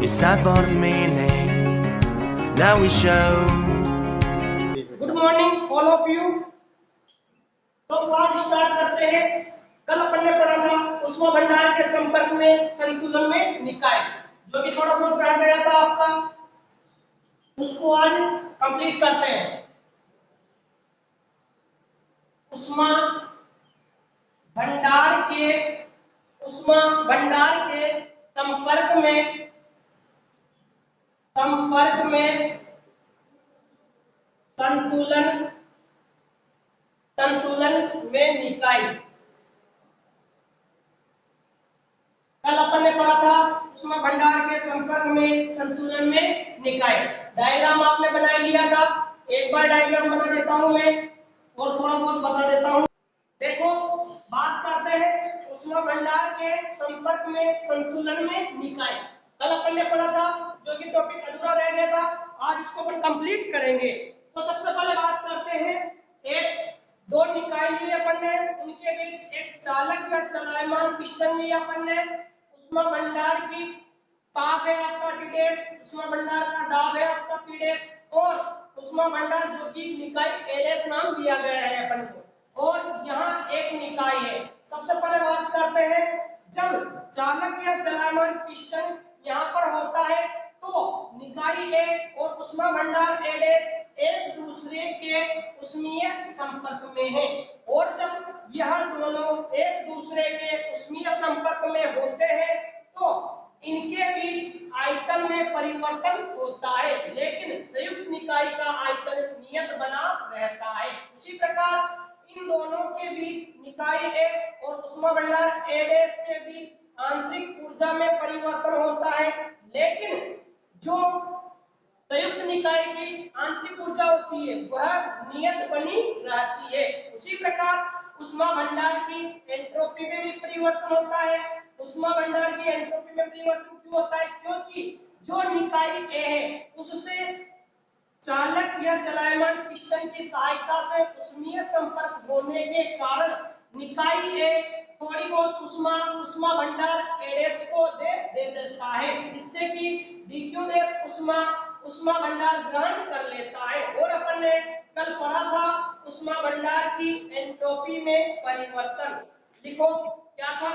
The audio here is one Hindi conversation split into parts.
is sad for meaning. Now we show. Good morning all of you. तो क्लास स्टार्ट करते हैं। कल अपन ने पढ़ा था उष्मा भंडार के संपर्क में संतुलन में निकाय, जो कि थोड़ा बहुत रह गया था आपका, उसको आज कंप्लीट करते हैं। उष्मा भंडार के संपर्क में संतुलन में निकाय। कल अपन ने पढ़ा था उष्मा भंडार के संपर्क में संतुलन में निकाय। डायग्राम आपने बना लिया था, एक बार डायग्राम बना देता हूं मैं और थोड़ा बहुत बता देता हूं। देखो, बात करते हैं उष्मा भंडार के संपर्क में संतुलन में निकाय। कल अपन ने पढ़ा था, जो कि टॉपिक अधूरा रह गया था, आज इसको अपन कंप्लीट करेंगे। तो सबसे पहले बात करते हैं, एक दो निकाय लिए अपन ने, उनके बीच एक चालक या चलायमान पिस्टन लिया अपन ने। उष्मा भंडार की ताप है आपका T', उष्मा भंडार का दाब है आपका P', और उष्मा भंडार जो कि निकाय LS नाम दिया गया है अपन को, और यहाँ एक निकाय है। सबसे पहले बात करते हैं, जब चालक या चलायमान पिस्टन यहाँ पर होता है तो निकाय A और उष्मा भंडार A' एक दूसरे के उष्मीय संपर्क में है, और जब यह दोनों एक दूसरे के उष्मीय संपर्क में होते हैं तो इनके बीच आयतन में परिवर्तन होता है, लेकिन संयुक्त निकाय का आयतन नियत बना रहता है। उसी प्रकार इन दोनों के बीच निकाय A और उष्मा भंडार A' के बीच आंतरिक ऊर्जा में परिवर्तन होता है, लेकिन जो संयुक्त निकाय की आंतरिक ऊर्जा होती है वह नियत बनी रहती है। उसी प्रकार उष्मा भंडार की एंट्रोपी में भी परिवर्तन होता है। उष्मा भंडार की एंट्रोपी में परिवर्तन क्यों होता है? क्योंकि जो निकाय A है उससे चालक या चलायमान पिस्टन की सहायता से उष्मीय संपर्क होने के कारण निकाय A थोड़ी बहुत उष्मा भंडार A' को दे देता है, जिससे कि DQ' उष्मा भंडार ग्रहण कर लेता है। और अपन ने कल पढ़ा था उष्मा भंडार की एंट्रोपी में परिवर्तन। लिखो क्या था?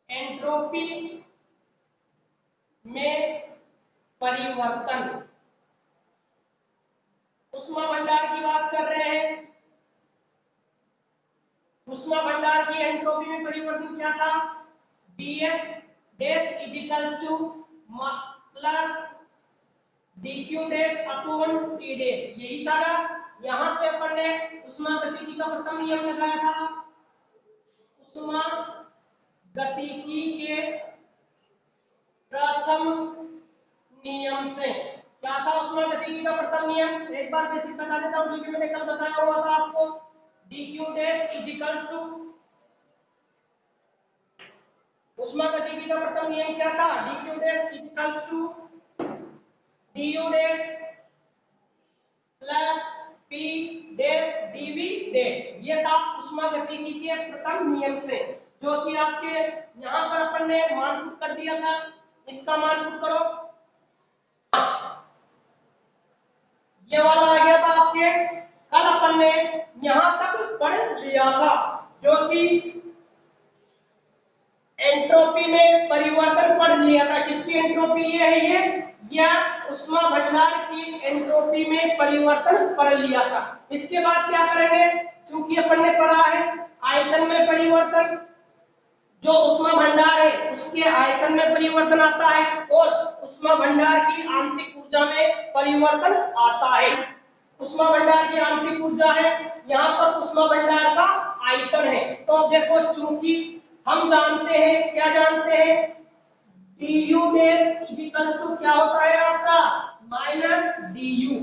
एंट्रोपी में परिवर्तन। उष्मा भंडार की बात कर रहे हैं। उष्मा भंडार की एंट्रोपी में परिवर्तन क्या था? ds dash is equals two plus dq dash upon t dash, यही था ना। यहां से अपन ने उष्मागतिकी का प्रथम नियम लगाया था। उष्मा गतिकी के प्रथम नियम से क्या था? उष्मागतिकी का प्रथम नियम एक बार बेसिक बता देता हूं, जो कि मैंने कल बताया हुआ था आपको। dq dash is equals to, उष्मागतिकी का प्रथम नियम क्या था? dq dash is equals to du dash plus p dash dv dash. ये था उष्मागतिकी के प्रथम नियम से, जो कि आपके यहाँ पर अपन ने मान पुट कर दिया था। इसका मान पुट करो 5, ये वाला आ गया था आपके। कल अपन ने यहाँ तक पढ़ लिया था, जो कि एंट्रोपी में परिवर्तन पढ़ लिया था। किसकी एंट्रोपी? ये है ये, या उष्मा भंडार की एंट्रोपी में परिवर्तन पढ़ लिया था। इसके बाद क्या करेंगे? चूंकि अपन ने पढ़ा है आयतन में परिवर्तन, जो उष्मा भंडार है उसके आयतन में परिवर्तन आता है, और उष्मा भंडार की आंतरिक ऊर्जा में परिवर्तन आता है। उष्मा भंडार की आंतरिक ऊर्जा है, यहाँ पर उष्मा भंडार का आयतन है। तो देखो, चूंकि हम जानते हैं, क्या जानते हैं? du dash is equals to क्या होता है आपका? माइनस du,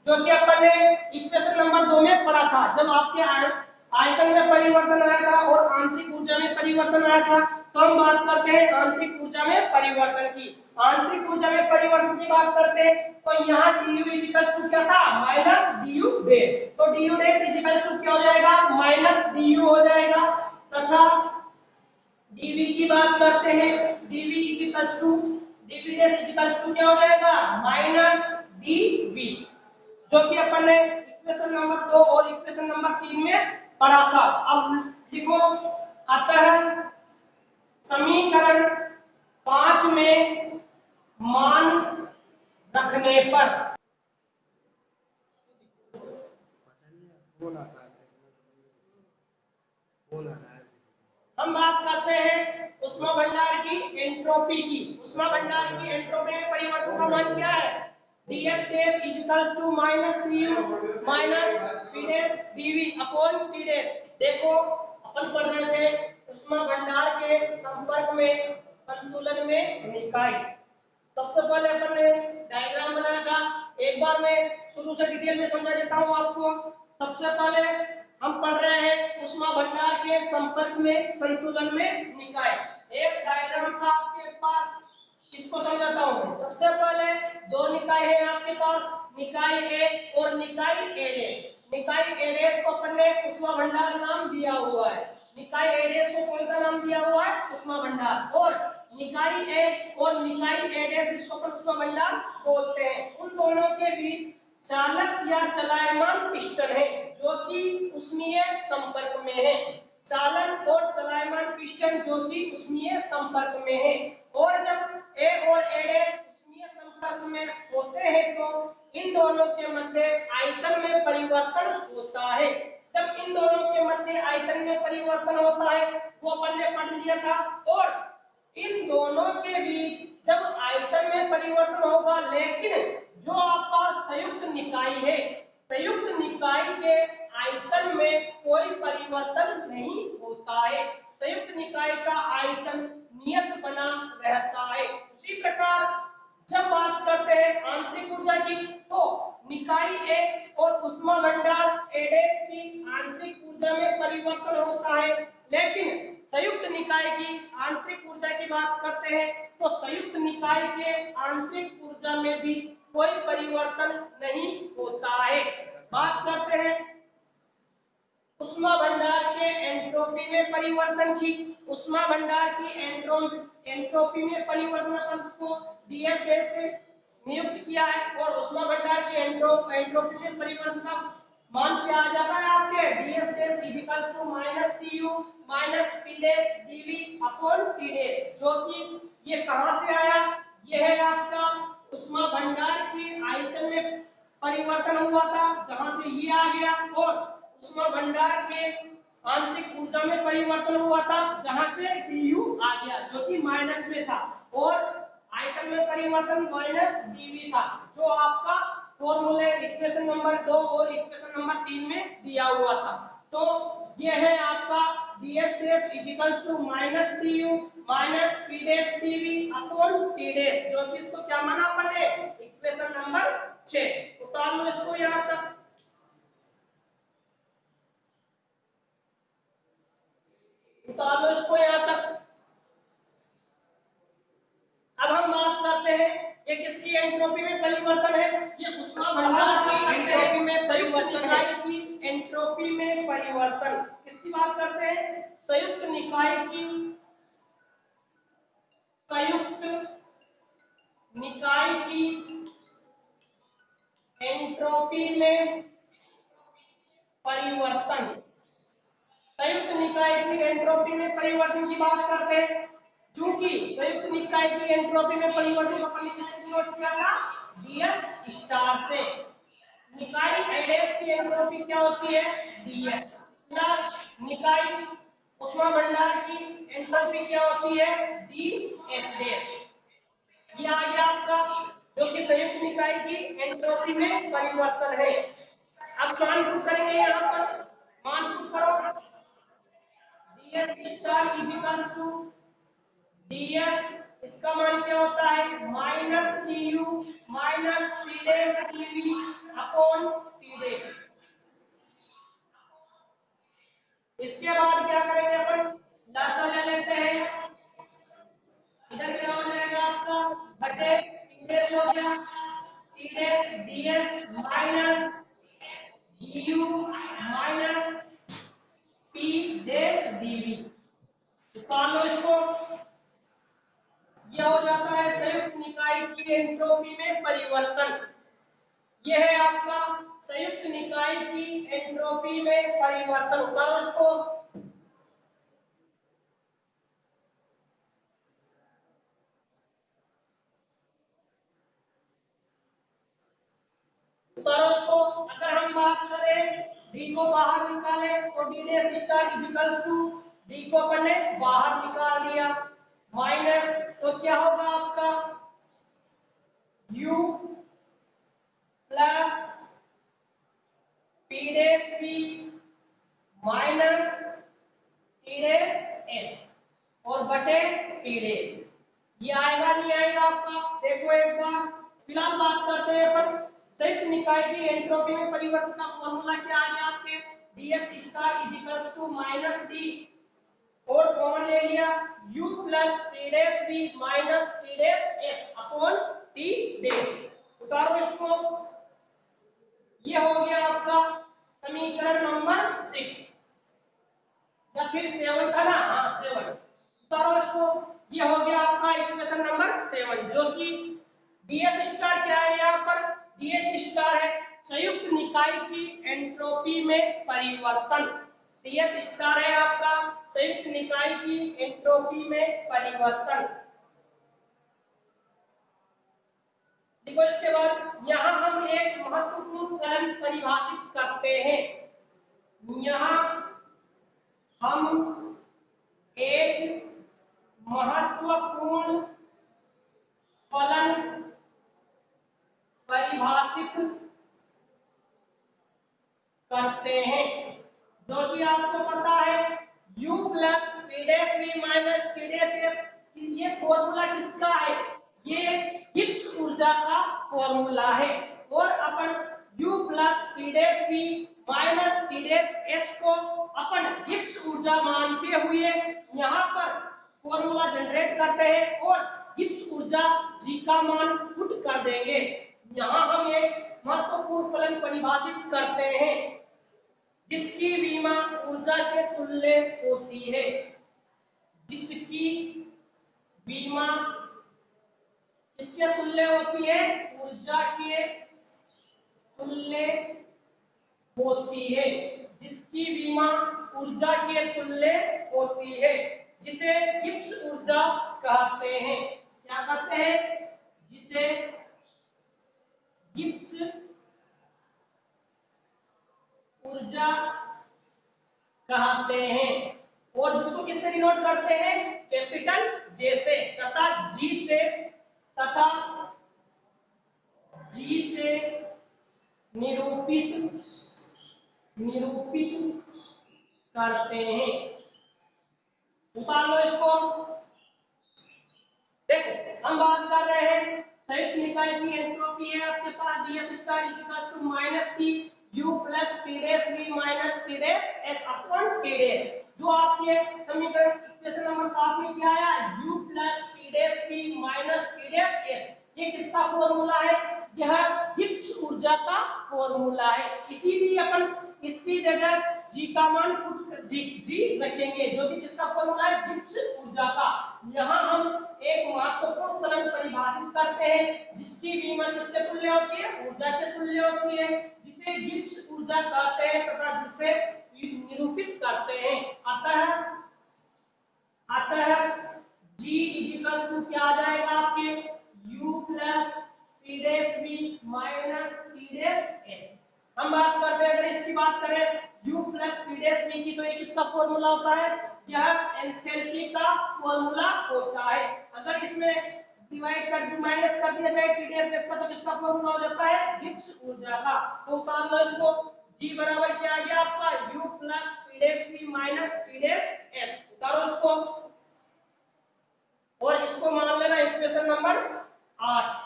जो कि अपन ने इक्वेशन नंबर 2 में पढ़ा था, जब आपके आयतन में परिवर्तन आया था और आंतरिक ऊर्जा में परिवर्तन आया था। तो हम बात करते हैं आंतरिक ऊर्जा में परिवर्तन की। आंतरिक ऊर्जा में परिवर्तन की बात करते हैं तो यहाँ du इज इक्वल्स टू क्या था? Minus du dash. तो du dash is equals to क्या हो जाएगा? माइनस du हो जाएगा, तथा dv की बात करते हैं, dv equals to dv dash equals to क्या हो जाएगा माइनस dv, जो कि अपन ने इक्वेशन नंबर 2 और इक्वेशन नंबर 3 में पढ़ा था। अब लिखो, अतः समीकरण 5 में मान रखने पर हम बात करते हैं उष्मा भंडार की एंट्रोपी की। उष्मा भंडार की एंट्रोपी में परिवर्तन का मान क्या है, ds dash equals to minus du minus p dash dv upon t dash. देखो अपन पढ़ रहे थे उष्मा भंडार के संपर्क में संतुलन में निकाय। सबसे पहले अपन ने डायग्राम बनाया था, एक बार मैं शुरू से डिटेल में समझा देता हूं आपको। सबसे पहले हम पढ़ रहे हैं उष्मा भंडार के संपर्क में संतुलन में निकाय। एक डायग्राम था आपके पास, इसको समझाता हूं। सबसे पहले दो निकाय है आपके पास, निकाय ए और निकाय एडेस। निकाय एडेस को अपन ने उष्मा भंडार नाम दिया हुआ है, निकाय एडेस को कौन सा नाम दिया हुआ है उष्मा भंडार, और निकाय ए और निकाय एडेस इसको अपन उष्मा भंडार बोलते हैं। उन दोनों के बीच चालक या चलायमान पिस्टन है जो कि उष्मीय संपर्क में है। चालक और चलायमान पिस्टन जो कि उष्मीय संपर्क में है, और जब ए और एडेस उष्मीय संपर्क में होते हैं तो इन दोनों के मध्य आयतन में परिवर्तन होता है। जब इन दोनों के मध्य आयतन में परिवर्तन होता है वो अपन ने पढ़ लिया था। और इन दोनों के बीच जब आयतन में परिवर्तन होगा, लेकिन जो आपका संयुक्त निकाय है, संयुक्त निकाय के आयतन में कोई परिवर्तन नहीं होता है, संयुक्त निकाय का आयतन नियत बना रहता है। उसी प्रकार जब बात करते हैं आंतरिक ऊर्जा की, तो निकाय ए और उष्मा भंडार एडेस की आंतरिक ऊर्जा में परिवर्तन होता है, लेकिन संयुक्त निकाय की आंतरिक ऊर्जा की बात करते हैं तो संयुक्त निकाय के आंतरिक ऊर्जा में भी कोई परिवर्तन नहीं होता है। बात करते हैं उष्मा भंडार के एंट्रोपी में परिवर्तन की। उष्मा भंडार की एंट्रोपी में परिवर्तन को ds डैश से नियुक्त किया है, और उष्मा भंडार की एंट्रोपी में परिवर्तन का मान क्या आ जाता है आपके ds dash equals to minus tu minus p dash dv upon t dash, जो कि ये कहां से आया, ये है आपका उष्मा भंडार की आयतन में परिवर्तन हुआ था जहां से ये आ गया, और उष्मा भंडार के आंतरिक ऊर्जा में परिवर्तन हुआ था जहां से du आ गया जो कि माइनस में था, और आयतन में परिवर्तन माइनस dv था, जो आपका फॉर्मूले इक्वेशन नंबर 2 और इक्वेशन नंबर 3 में दिया हुआ था। तो ये है आपका ds dash equals to minus du minus p dash dv upon t dash, जो कि इसको क्या माना अपन ने इक्वेशन नंबर 6। उतार लो इसको यहां तक, उतार लो इसको यहां तक। अब हम बात करते हैं ये किसकी एंट्रोपी में परिवर्तन है, ये उष्मा भंडार की एंट्रोपी में परिवर्तन है, की एंट्रोपी में परिवर्तन। किसकी बात करते हैं, संयुक्त निकाय की, संयुक्त निकाय की एंट्रोपी में परिवर्तन। संयुक्त निकाय की एंट्रोपी में परिवर्तन की बात करते हैं, चूंकि संयुक्त निकाय की एंट्रोपी में परिवर्तन को पहले किससे नोट किया था, ds स्टार से। निकाय एडेस की एंट्रोपी क्या होती है, ds प्लस निकाय उष्मा भंडार की एंट्रोपी क्या होती है, ds डैश। ये आ गया आपका जो कि संयुक्त निकाय की एंट्रोपी में परिवर्तन है। अब मान पुट करेंगे, यहाँ पर मान पुट करो, ds star equals to ds, इसका मान क्या होता है minus du minus p dash dv upon t dash. इसके बाद क्या करेंगे अपन, लसा ले लेते हैं, इधर क्या हो जाएगा आपका बटे t डैश हो गया, t dash ds minus du minus p dash dv। निकाल लो इसको। यह हो जाता है संयुक्त निकाय की एंट्रोपी में परिवर्तन। यह है आपका संयुक्त निकाय की एंट्रोपी में परिवर्तन। उतारो इसको। उतारो इसको। अगर हम बात करें डी को बाहर निकालें तो D dash star equals to D को अपन ने बाहर निकाल दिया माइनस, तो क्या होगा आपका u plus P dash B minus T dash S और बटे टी डैश। ये आएगा नहीं आएगा आपका? देखो एक बार। फिलहाल बात करते हैं अपन संयुक्त निकाय की एंट्रोपी में परिवर्तन का फॉर्मूला क्या आ गया आपके, ds star is equals to minus D और कॉमन ले लिया u plus T dash B minus T dash S upon T dash. उतारो इसको। ये हो गया आपका समीकरण नंबर 6 या फिर 7 था ना, हाँ 7। उतारो इसको। ये हो गया आपका इक्वेशन नंबर 7 जो कि ds स्टार क्या है यहाँ पर, ds स्टार है संयुक्त निकाय की एंट्रोपी में परिवर्तन। ds स्टार है आपका संयुक्त निकाय की एंट्रोपी में परिवर्तन। देखो इसके बाद यहाँ हम एक महत्वपूर्ण कलन परिभाषित करते हैं। यहाँ हम एक महत्वपूर्ण फलन परिभाषित करते हैं जो कि आपको पता है u plus P dash B minus T dash S. ये फॉर्मूला किसका है, ये गिब्स ऊर्जा का फॉर्मूला है और अपन u plus P dash B minus T dash S को अपन गिब्स ऊर्जा मानते हुए यहाँ पर फॉर्मूला जनरेट करते हैं और गिब्स ऊर्जा जी का मान पुट कर देंगे। यहाँ हम एक महत्वपूर्ण फलन परिभाषित करते हैं जिसकी विमा ऊर्जा के तुल्य होती है, जिसकी विमा किसके तुल्य होती है, ऊर्जा के तुल्य होती है, जिसकी विमा ऊर्जा के तुल्य होती है, जिसे गिब्स ऊर्जा कहते हैं। क्या कहते हैं, जिसे गिब्स ऊर्जा कहते हैं और जिसको किससे डिनोट करते हैं, कैपिटल जे से तथा जी से निरूपित करते हैं। उतार लो इसको। देखो हम बात कर रहे हैं संयुक्त निकाय की एंट्रोपी है आपके पास ds star equals to minus T u plus T dash B minus T dash S upon T dash. जो आपके समीकरण इक्वेशन नंबर 7 में क्या आया, u plus T dash B minus T dash S. ये किसका फॉर्मूला है, यह गिब्स ऊर्जा का फॉर्मूला है। इसीलिए अपन इसकी जगह जी का मान जी रखेंगे जो कि किसका फॉर्मूला है, गिब्स ऊर्जा का। यहाँ हम एक महत्वपूर्ण फलन परिभाषित करते हैं जिसकी विमा किसके तुल्य होती है, ऊर्जा के तुल्य होती है, जिसे गिब्स ऊर्जा कहते हैं तथा जिसे निरूपित करते हैं। अतः G इक्वल्स टू क्या आ जाएगा आपके u plus p dash b minus t dash s। हम बात करते हैं, अगर इसकी बात करें u plus p dash b की, तो ये किसका फॉर्मूला होता है, यह एंथैल्पी का फॉर्मूला होता है। अगर इसमें डिवाइड कर दी माइनस कर दिया जाए t डैश s का, तो किसका फॉर्मूला हो जाता है, गिब्स ऊर्जा का। तो उतार लो इसको। G बराबर क्या आ गया आपका, u plus p dash b minus t dash s। उतारो इसको और इसको मान लेना इक्वेशन नंबर 8।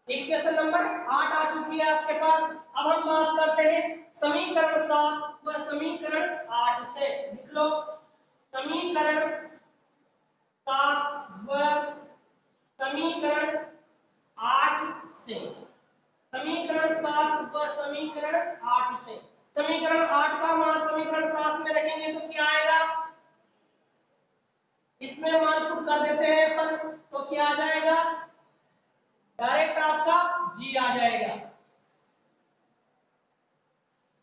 इक्वेशन नंबर 8 आ चुकी है आपके पास। अब हम बात करते हैं समीकरण 7 व समीकरण 8 से। लिख लो समीकरण 7 व समीकरण 8 से। समीकरण 7 व समीकरण 8 से। समीकरण 8 का मान समीकरण 7 में रखेंगे तो क्या आएगा, क्या आ जाएगा, डायरेक्ट आपका जी आ जाएगा।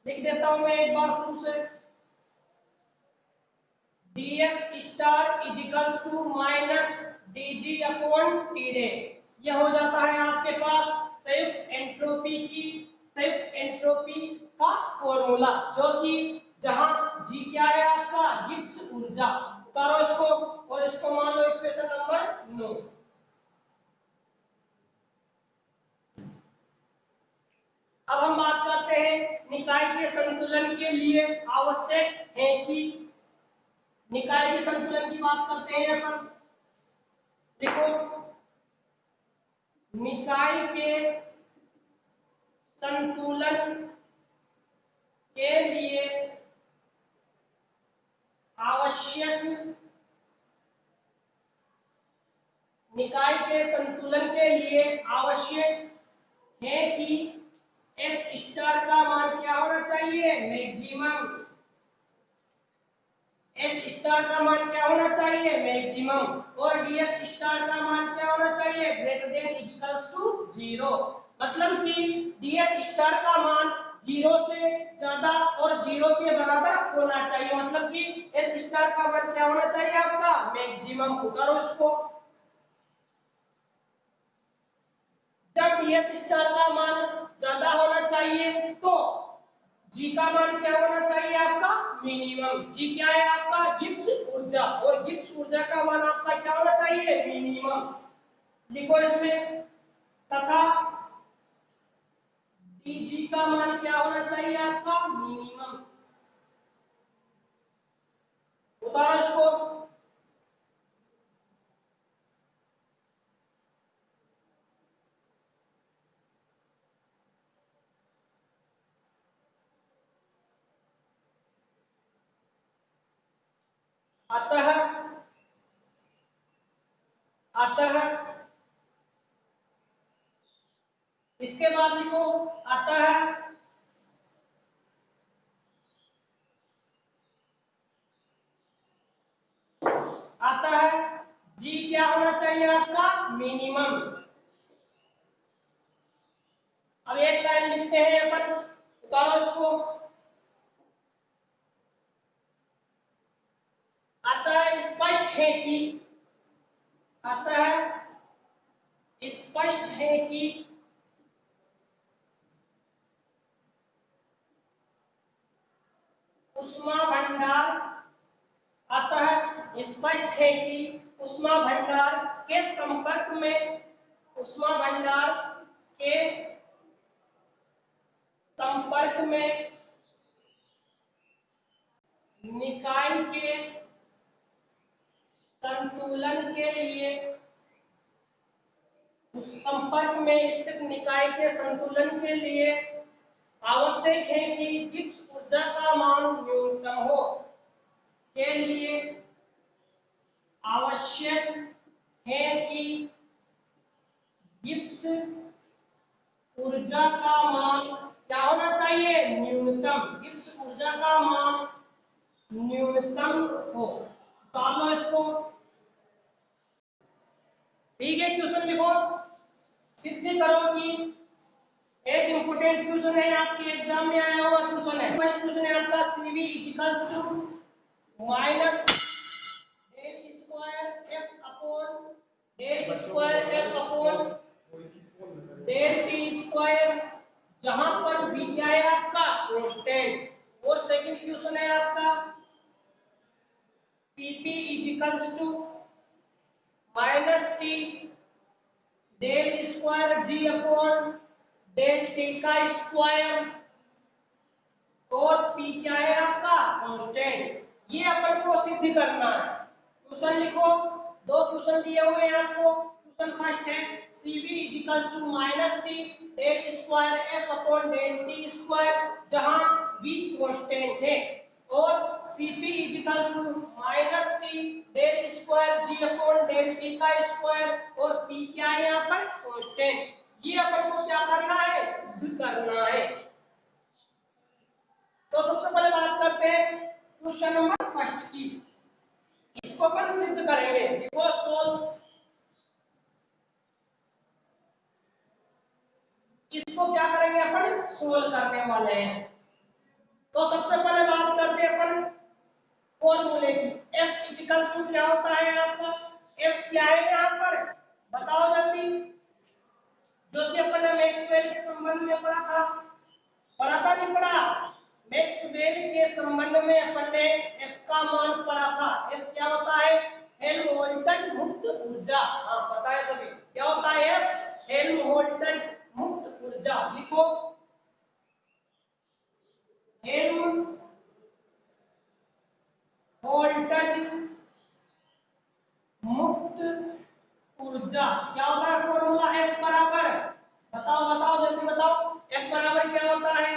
लिख देता हूं मैं एक बार शुरू से, ds star is equals to minus dg upon T dash. यह हो जाता है आपके पास संयुक्त एंट्रोपी का फॉर्मूला, जो कि जहां g क्या है आपका, गिब्स ऊर्जा। उतारो इसको और इसको मान लो इक्वेशन नंबर 9। अब हम बात करते हैं निकाय के संतुलन के लिए आवश्यक है कि, निकाय के संतुलन की बात करते हैं अपन। देखो, निकाय के संतुलन के लिए आवश्यक, निकाय के संतुलन के लिए आवश्यक है कि एस स्टार का मान क्या होना चाहिए, मैक्सिमम। एस स्टार का मान क्या होना चाहिए, मैक्सिमम। और डीएस स्टार का मान क्या होना चाहिए, ग्रेटर देन इक्वल्स टू 0। मतलब कि डीएस स्टार का मान 0 से ज्यादा और 0 के बराबर होना चाहिए। मतलब कि एस स्टार का मान क्या होना चाहिए आपका, मैक्सिमम। उतारो इसको। जब डीएस स्टार का मान ज्यादा होना चाहिए तो जी का मान क्या होना चाहिए आपका, मिनिमम। जी क्या है आपका, गिब्स ऊर्जा, और गिब्स ऊर्जा का मान आपका क्या होना चाहिए, मिनिमम। लिखो इसमें, तथा डीजी का मान क्या होना चाहिए आपका, मिनिमम। उतारो इसको। अतः अतः इसके बाद लिखो, अतः अतः जी क्या होना चाहिए आपका, मिनिमम। अब एक लाइन लिखते हैं अपन, उतारो इसको। अतः स्पष्ट है कि, अतः स्पष्ट है कि उष्मा भंडार, अतः स्पष्ट है कि उष्मा भंडार के संपर्क में, उष्मा भंडार के संपर्क में निकाय के संतुलन के लिए, उस संपर्क में स्थित निकाय के संतुलन के लिए आवश्यक है कि गिब्स ऊर्जा का मान न्यूनतम हो, के लिए आवश्यक है कि गिब्स ऊर्जा का मान क्या होना चाहिए, न्यूनतम। गिब्स ऊर्जा का मान न्यूनतम हो। मान लो इसको, ठीक है। क्वेश्चन लिखो, सिद्ध करो कि, एक इंपोर्टेंट क्वेश्चन है आपके एग्जाम में आया हुआ क्वेश्चन है। फर्स्ट क्वेश्चन है आपका, CV is equals to minus del square F upon del square F upon del T square, जहां पर v क्या है आपका, कांस्टेंट। और सेकंड क्वेश्चन है आपका, CP is equals to minus T del square G upon del T का स्क्वायर, और P क्या है आपका, कांस्टेंट। ये अपन को सिद्ध करना है। क्वेश्चन लिखो, दो क्वेश्चन दिए हुए हैं आपको। क्वेश्चन फर्स्ट है, CV is equals to minus T del square F upon del T square, जहां V कांस्टेंट है, और CP is equals to minus T del square G upon del T का स्क्वायर, और P क्या है यहाँ पर, कांस्टेंट। ये अपन को क्या करना है, सिद्ध करना है। तो सबसे पहले बात करते हैं क्वेश्चन नंबर फर्स्ट की, इसको अपन सिद्ध करेंगे। देखो, सोल्व सोल्व करने वाले हैं। तो सबसे पहले बात करते हैं अपन फॉर्मूले की। F इक्वल्स टू क्या होता है आपका, F क्या है यहाँ पर बताओ जल्दी, जो कि अपन ने मैक्सवेल के संबंध में पढ़ा था नहीं पढ़ा? मैक्सवेल के संबंध में अपन ने F का मान पढ़ा था। F क्या होता है, हेल्महोल्ट्ज मुक्त ऊर्जा। हाँ पता है सभी, क्या होता है F, हेल्महोल्ट्ज मुक्त ऊर्जा। लिखो हेल्महोल्ट्ज मुक्त ऊर्जा क्या होता है, फॉर्मूला F बराबर, बताओ बताओ जल्दी बताओ, F बराबर क्या होता है,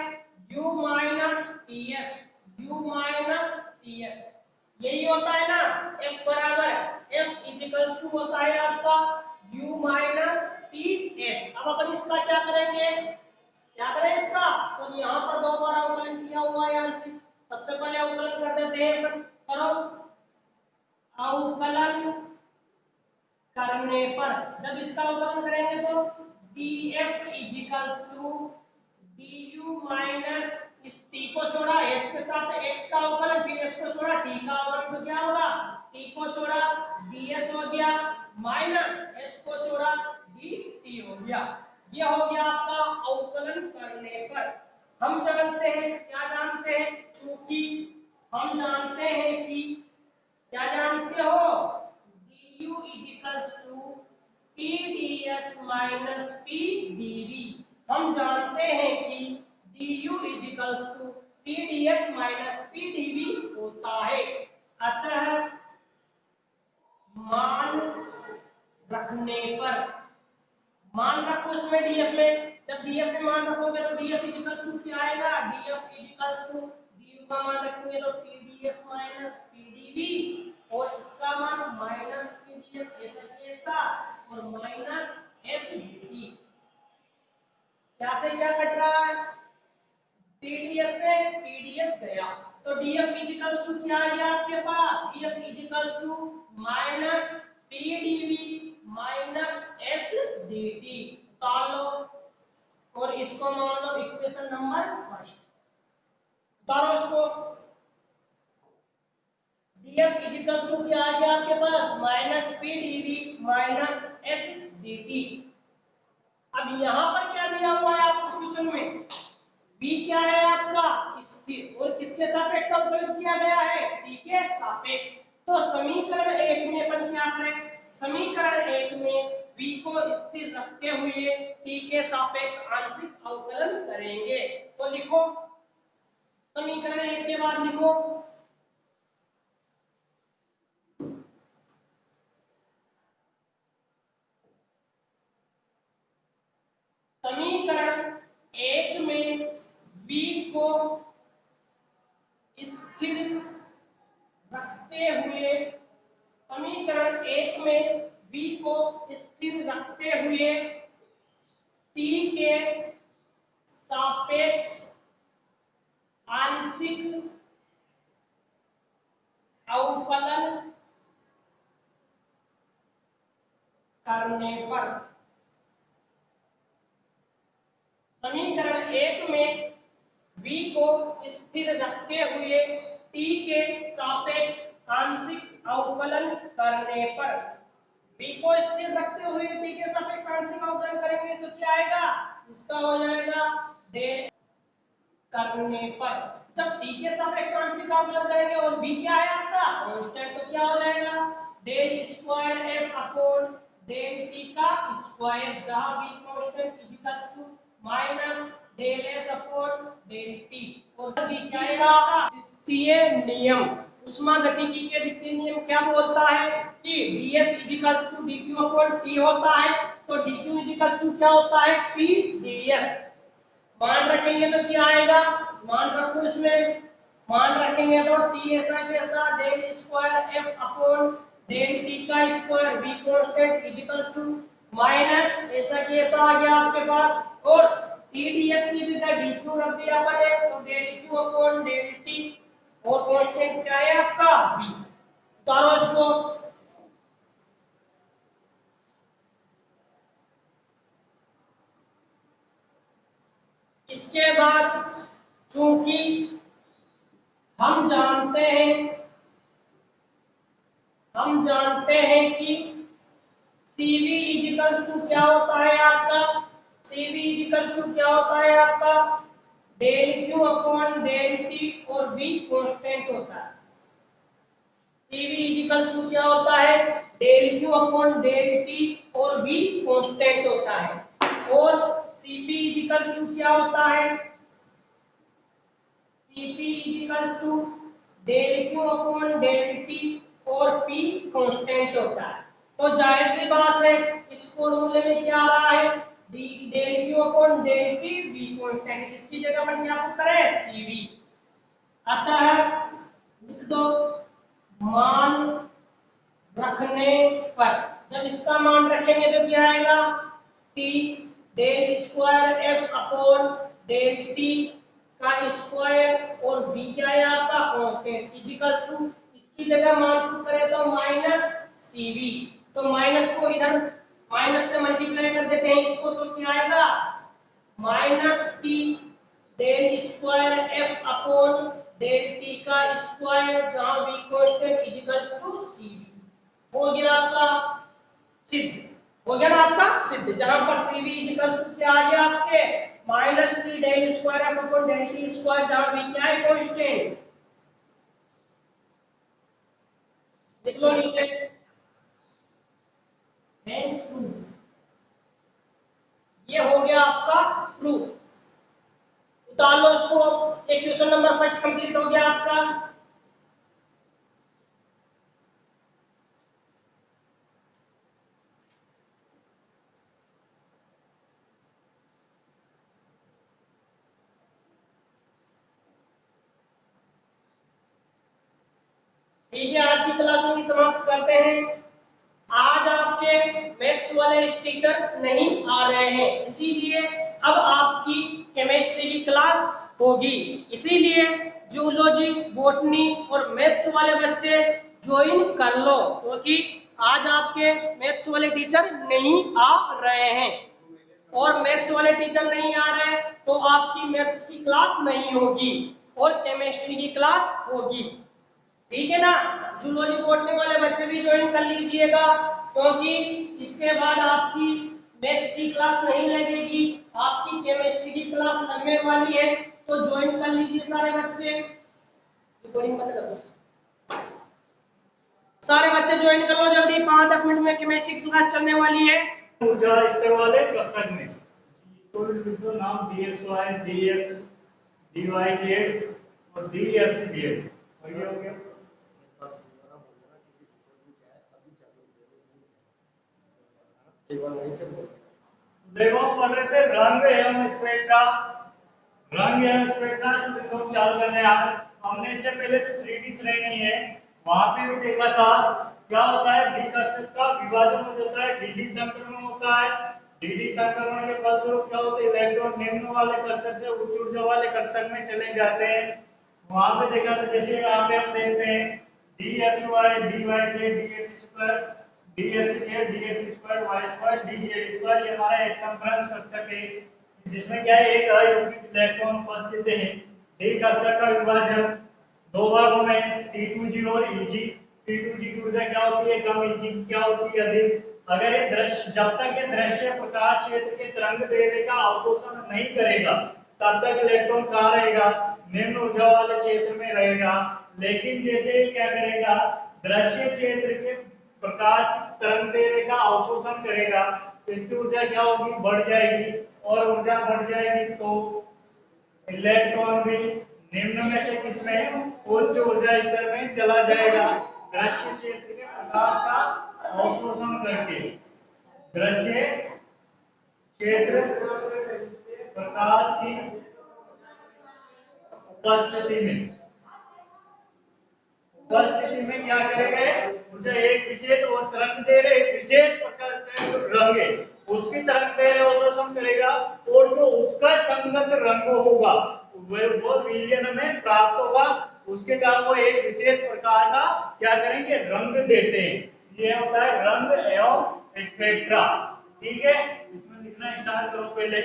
U minus TS, U minus TS, यही होता है ना। F बराबर F इक्वल्स टू होता है आपका U माइनस TS। अब अपन इसका क्या करेंगे, क्या करें इसका, तो यहाँ पर दो बार अवकलन किया हुआ है आंशिक, सबसे पहले अवकलन कर देते हैं अपन, करो अवकलन करने पर, जब इसका अवकलन करेंगे तो df equals to du minus इस t को छोड़ा s के साथ x का अवकलन, फिर s को छोड़ा t का अवकलन, तो क्या होगा, t को छोड़ा ds हो गया माइनस s को छोड़ा dt हो गया। यह हो गया आपका अवकलन करने पर। हम जानते हैं, क्या जानते हैं, चूंकि हम जानते हैं कि, क्या जानते हो, du equals to pds minus pdv। हम जानते हैं कि du equals to pds minus pdv होता है। अतः मान रखने पर, मान रखो उसमें df में, जब df में मान रखोगे तो df इक्वल्स टू क्या आएगा, df इक्वल्स टू du का मान रखेंगे तो pds माइनस pdv, और इसका मान माइनस pds ऐसा कैसा, और माइनस sdt, क्या से क्या कट रहा है, pds से pds गया, तो df इक्वल्स टू क्या आ गया आपके पास, df equals to minus pdv minus sdt, उतार लो और इसको मान लो इक्वेशन नंबर फर्स्ट, उतारो इसको, df इक्वल्स टू क्या आ गया आपके पास, माइनस pdv माइनस sdt। अब यहाँ पर क्या दिया हुआ है आपको क्वेश्चन में, b क्या है आपका स्थिर, और किसके सापेक्ष अवकलन किया गया है, t के सापेक्ष। तो समीकरण 1 में अपन क्या करें, समीकरण 1 में b को स्थिर रखते हुए t के सापेक्ष आंशिक अवकलन करेंगे। तो लिखो समीकरण 1 के बाद लिखो समीकरण 1 में b को स्थिर रखते हुए, समीकरण 1 में b को स्थिर रखते हुए t के सापेक्ष आंशिक अवकलन करने पर, समीकरण 1 में v को स्थिर रखते हुए t के सापेक्ष आंशिक अवकलन करने पर, v को स्थिर रखते हुए t के सापेक्ष आंशिक अवकलन करेंगे तो क्या आएगा, इसका हो जाएगा डेल करने पर, जब t के सापेक्ष आंशिक अवकलन करेंगे और v क्या है आपका कांस्टेंट, तो क्या हो जाएगा del square f upon del t का स्क्वायर, जहां v constant equals to minus del s upon del t। और गति क्या है आपका द्वितीय नियम, ऊष्मागतिकी के द्वितीय नियम क्या बोलता है कि ds equals to dq upon t होता है, तो dq इक्वल्स टू क्या होता है p ds। मान रखेंगे तो क्या आएगा, मान रखो इसमें, मान रखेंगे तो t ऐसा कैसा del square f upon del t का square v constant equals to minus ऐसा कैसा आ गया आपके पास, और tds की जगह dq रख दिया अपन तो del q upon del t, और कांस्टेंट क्या है आपका v। उतारो इसको, इसके बाद चूंकि हम जानते हैं कि CV इजिकल्स टू क्या होता है आपका, CV इजिकल्स टू क्या होता है आपका, del Q upon del T और V कांस्टेंट होता है। CV इजिकल्स टू क्या होता है, del Q upon del T और V कांस्टेंट होता है। और CP इजिकल्स टू क्या होता है, CP is equals to del Q upon del T और P कांस्टेंट होता है। तो जाहिर सी बात है इस फॉर्मूले में क्या आ रहा है, del Q upon del T V constant, इसकी जगह पर क्या पुट करें, CV। अतः लिख दो, मान रखने पर, जब इसका मान रखेंगे तो क्या आएगा, T del square F upon del T का स्क्वायर और V क्या है आपका कांस्टेंट इजिकल्स टू, इसकी जगह मान पुट करें तो माइनस CV। तो माइनस को इधर माइनस से मल्टीप्लाई कर देते हैं इसको, तो क्या आएगा minus T del square F upon del T का स्क्वायर जहां V constant is equals to CV। हो गया आपका सिद्ध, हो गया ना आपका सिद्ध, जहां पर CV इजिकल्स टू क्या आ गया आपके minus T del square F upon del T square जहां V क्या है कांस्टेंट। लिख लो नीचे, हेंस प्रूफ, ये हो गया आपका प्रूफ। उतार लो इसको, एक क्वेश्चन नंबर फर्स्ट कंप्लीट हो गया आपका। ठीक है, आज की क्लास में समाप्त करते हैं। आज आपके मैथ्स वाले टीचर नहीं आ रहे हैं, इसीलिए अब आपकी केमिस्ट्री की क्लास होगी। इसीलिए जूलॉजी, बॉटनी और मैथ्स वाले बच्चे ज्वाइन कर लो, क्योंकि आज आपके मैथ्स वाले टीचर नहीं आ रहे हैं। और मैथ्स वाले टीचर नहीं आ रहे हैं तो आपकी मैथ्स की क्लास नहीं होगी और केमिस्ट्री की क्लास होगी। ठीक है ना, जूलॉजी पढ़ने वाले बच्चे भी ज्वाइन कर लीजिएगा, क्योंकि इसके बाद आपकी मैथ्स की क्लास नहीं लगेगी, आपकी केमिस्ट्री की क्लास लगने वाली है। तो ज्वाइन कर लीजिए सारे बच्चे, रिकॉर्डिंग बंद कर दो, सारे बच्चे ज्वाइन कर लो जल्दी, 5-10 मिनट में केमिस्ट्री की क्लास चलने वाली है। ऊर्जा स्तर वाले कक्षक में तो नाम dxy, dx, dyz और dxz हो गया। देखो पढ़ रहे थे रंग एवं स्पेक्ट्रा, रंग एवं स्पेक्ट्रा जो हम चालू कर रहे हैं। हमने इससे पहले जो 3D श्रेणी है वहां पे भी देखा था क्या होता है, डी कक्षक का विभाजन हो जाता है, dd संक्रमण होता है। dd संक्रमण के फलस्वरूप क्या होता है, इलेक्ट्रॉन निम्न वाले कक्षक से उच्च ऊर्जा वाले कक्षक में चले जाते हैं। वहां पे देखा था, जैसे यहाँ पे हम देखते हैं dxy, dyz, dx square, dx square, y square, dz square, ये हमारा एक समभ्रंश कक्षक है जिसमें क्या है, एक अयुग्मित इलेक्ट्रॉन उपस्थित है। डी कक्षक का विभाजन दो भागों में, T2g और Eg। T2g की ऊर्जा क्या होती है, कम, Eg क्या होती है, अधिक। अगर ये दृश्य, जब तक ये दृश्य प्रकाश क्षेत्र के तरंग दैर्ध्य का अवशोषण नहीं करेगा तब तक इलेक्ट्रॉन कहाँ रहेगा, निम्न ऊर्जा वाले क्षेत्र में रहेगा। लेकिन जैसे ये क्या करेगा, दृश्य क्षेत्र के प्रकाश तरंग दैर्ध्य का अवशोषण करेगा तो इसकी ऊर्जा क्या होगी, बढ़ जाएगी। और ऊर्जा बढ़ जाएगी तो इलेक्ट्रॉन भी निम्न में से किसमें, उच्च ऊर्जा स्तर में चला जाएगा, दृश्य क्षेत्र के प्रकाश का अवशोषण करके। दृश्य क्षेत्र प्रकाश की उपस्थिति में क्या करेंगे, ऊर्जा एक विशेष और तरंग दे रहे एक विशेष प्रकार का जो रंग है उसकी तरंग दे रहे अवशोषण करेगा, और जो उसका संगत रंग होगा वो विलयन में प्राप्त होगा। उसके कारण वो एक विशेष प्रकार का क्या करेंगे, रंग देते हैं। ये होता है रंग एवं स्पेक्ट्रा। ठीक है, इसमें लिखना स्टार्ट करो पहले।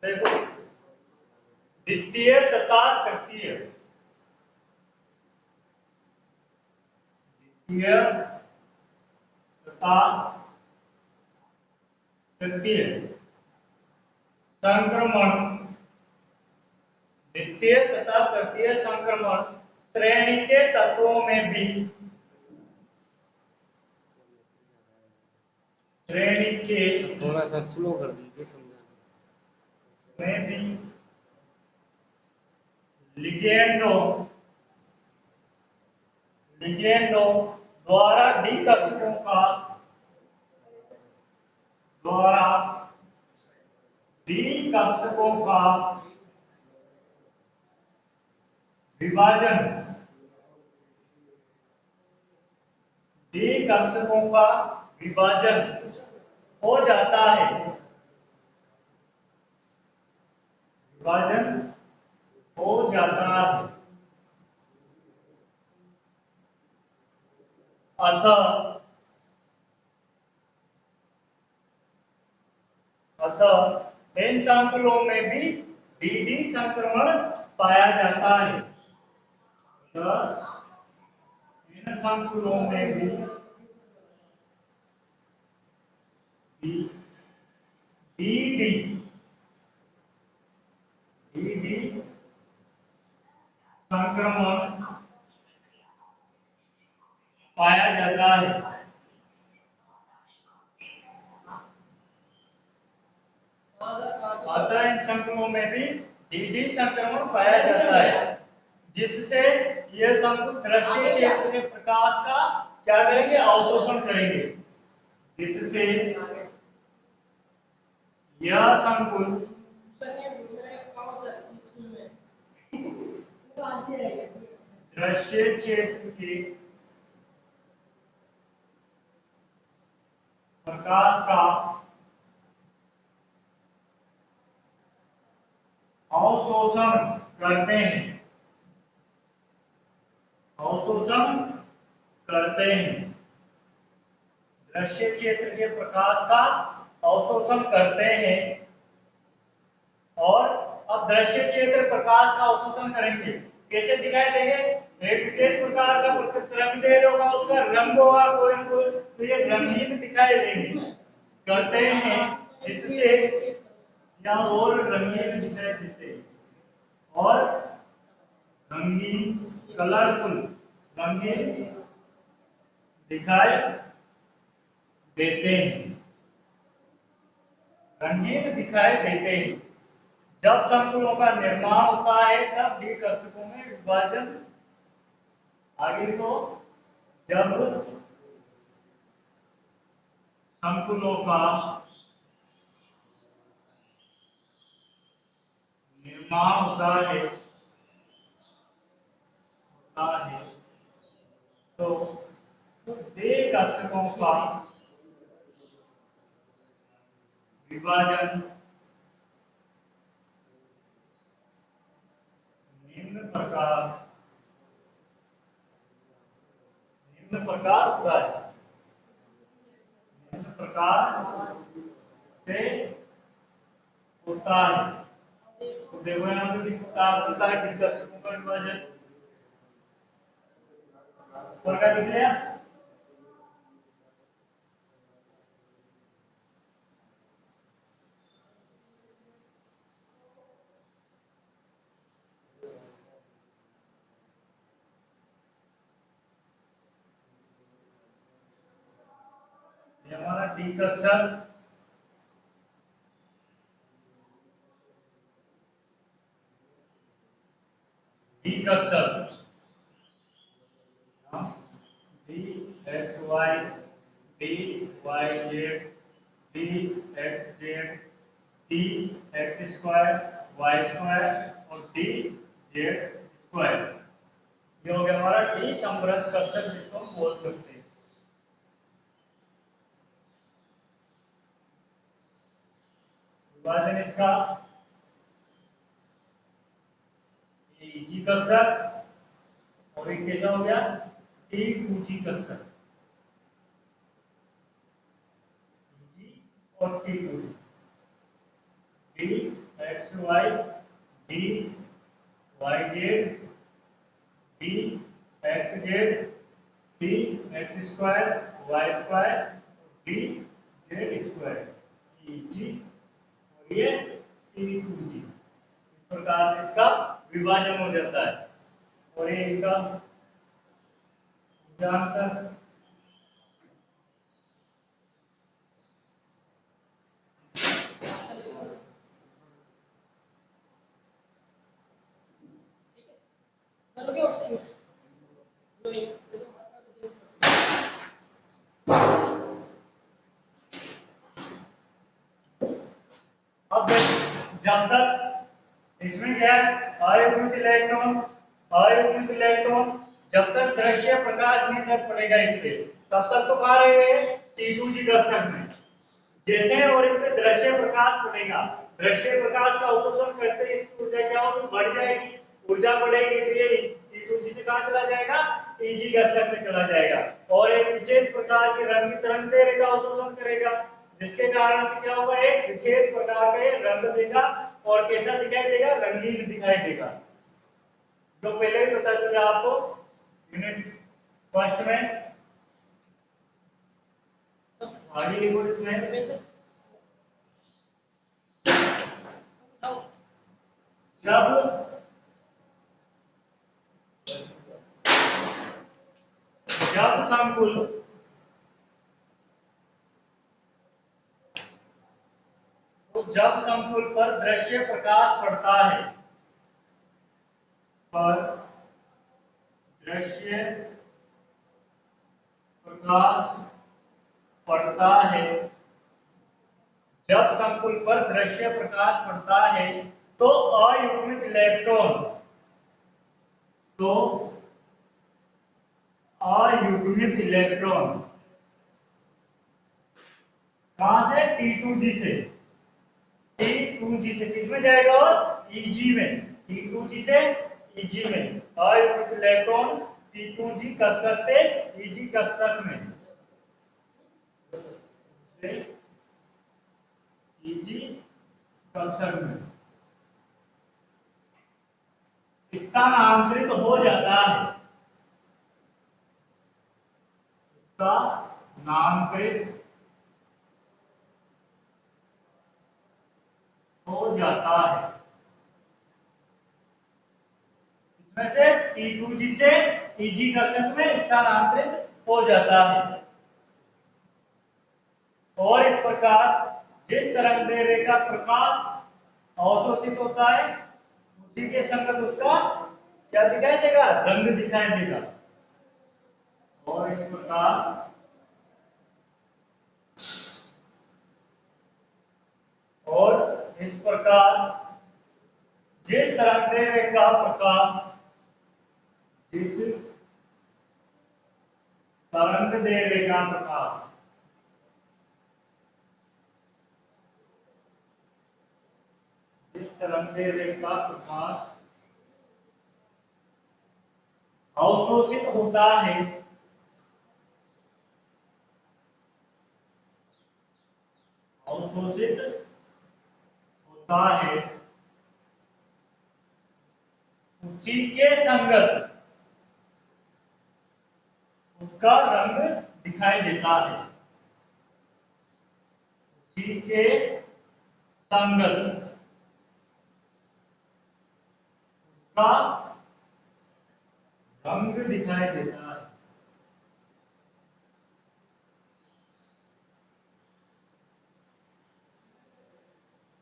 देखो, द्वितीय तथा तृतीय, द्वितीय तथा तृतीय संक्रमण, द्वितीय तथा तृतीय संक्रमण श्रेणी के तत्वों में भी, श्रेणी के थोड़ा सा स्लो कर दीजिए समझाना। में भी लिगेंडों लिगेंडों द्वारा डी कक्षकों का द्वारा डी कक्षकों का विभाजन, डी कक्षकों का विभाजन हो जाता है, विभाजन हो जाता है। अतः इन संकुलों में भी डीडी संक्रमण पाया जाता है। इन संकुलों में भी डीडी संक्रमण पाया जाता है। अतः इन संकुलों में भी डीडी संक्रमण पाया जाता है, जिससे यह संकुल दृश्य क्षेत्र के प्रकाश का क्या करेंगे, अवशोषण करेंगे, जिससे यह संकुल दृश्य क्षेत्र के प्रकाश का अवशोषण करते हैं, अवशोषण करते हैं, दृश्य क्षेत्र के प्रकाश का अवशोषण करते हैं। और अब दृश्य क्षेत्र प्रकाश का अवशोषण करेंगे, कैसे दिखाई देंगे, एक विशेष प्रकार का रंग दे होगा, उसका रंग होगा कोई ना कोई, तो ये रंगीन दिखाई देंगे, करते हैं, जिससे या और रंगीन दिखाई देते हैं, और रंगीन कलरफुल, रंगीन दिखाई देते हैं, रंगीन दिखाई देते हैं। जब संकुलों का निर्माण होता है तब डी कक्षकों में विभाजन, आगे लिखो, जब संकुलों का निर्माण होता है तो डी कक्षकों का विभाजन निम्न प्रकार होता है, इस प्रकार से होता है। तो देखो यहाँ पे किस प्रकार से होता है डी कक्षकों का विभाजन, ऊपर का लिख लिया, ये हमारा डी कक्षक, डी कक्षक D X Y, D Y Z, D X Z, D X square Y square और डी जेड स्क्वायर, ये हो गया हमारा डी समरस कक्षक, जिसको हम बोल सकते हैं। विभाजन इसका Eg कक्षक और एक कैसा हो गया T2G कक्षक, Eg और T2G, dxy dyz dxz dx square y square dz square Eg और ये T2G, इस प्रकार से इसका विभाजन हो जाता है। और ये इनका ऊर्जांतर करोगे और सही अब जब तक इसमें क्या है अयुग्मित इलेक्ट्रॉन जब तक दृश्य प्रकाश नहीं तक पड़ेगा इस पे तब तक तो कहाँ रहेंगे T2G कक्षक में। जैसे और इस पे दृश्य प्रकाश पड़ेगा, दृश्य प्रकाश का अवशोषण करते ही इसकी ऊर्जा क्या होगी बढ़ जाएगी, ऊर्जा बढ़ेगी तो ये T2G से कहाँ चला जाएगा Eg कक्षक में चला जाएगा और एक विशेष प्रकार की रंगीन तरंग दैर्ध्य का अवशोषण करेगा, जिसके कारण से क्या होगा एक विशेष प्रकार का ये रंग देगा और कैसा दिखाई देगा रंगीन दिखाई देगा, जो पहले ही पता चला आपको यूनिट फर्स्ट में। आगे लिखो इसमें जब संकुल जब संकुल पर दृश्य प्रकाश पड़ता है, पर दृश्य प्रकाश पड़ता है, जब संकुल पर दृश्य प्रकाश पड़ता है तो अयुग्मित इलेक्ट्रॉन कहां से T2G से किसमें जाएगा और Eg में, T2G से Eg में अयुग्मित इलेक्ट्रॉन T2G कक्षक से Eg कक्षक में से Eg कक्षक में स्थानांतरित हो जाता है, स्थानांतरित हो जाता है। इसमें से T2G से Eg कक्षक में स्थानांतरित हो जाता है और इस प्रकार जिस तरंग दैर्ध्य का प्रकाश अवशोषित होता है उसी के संगत उसका क्या दिखाई देगा रंग दिखाई देगा और इस प्रकार जिस तरंग दैर्ध्य का प्रकाश जिस तरंग दैर्ध्य का प्रकाश जिस तरंग दैर्ध्य का प्रकाश अवशोषित होता है उसी के संगत उसका रंग दिखाई देता है, उसी के संगत उसका रंग दिखाई देता है।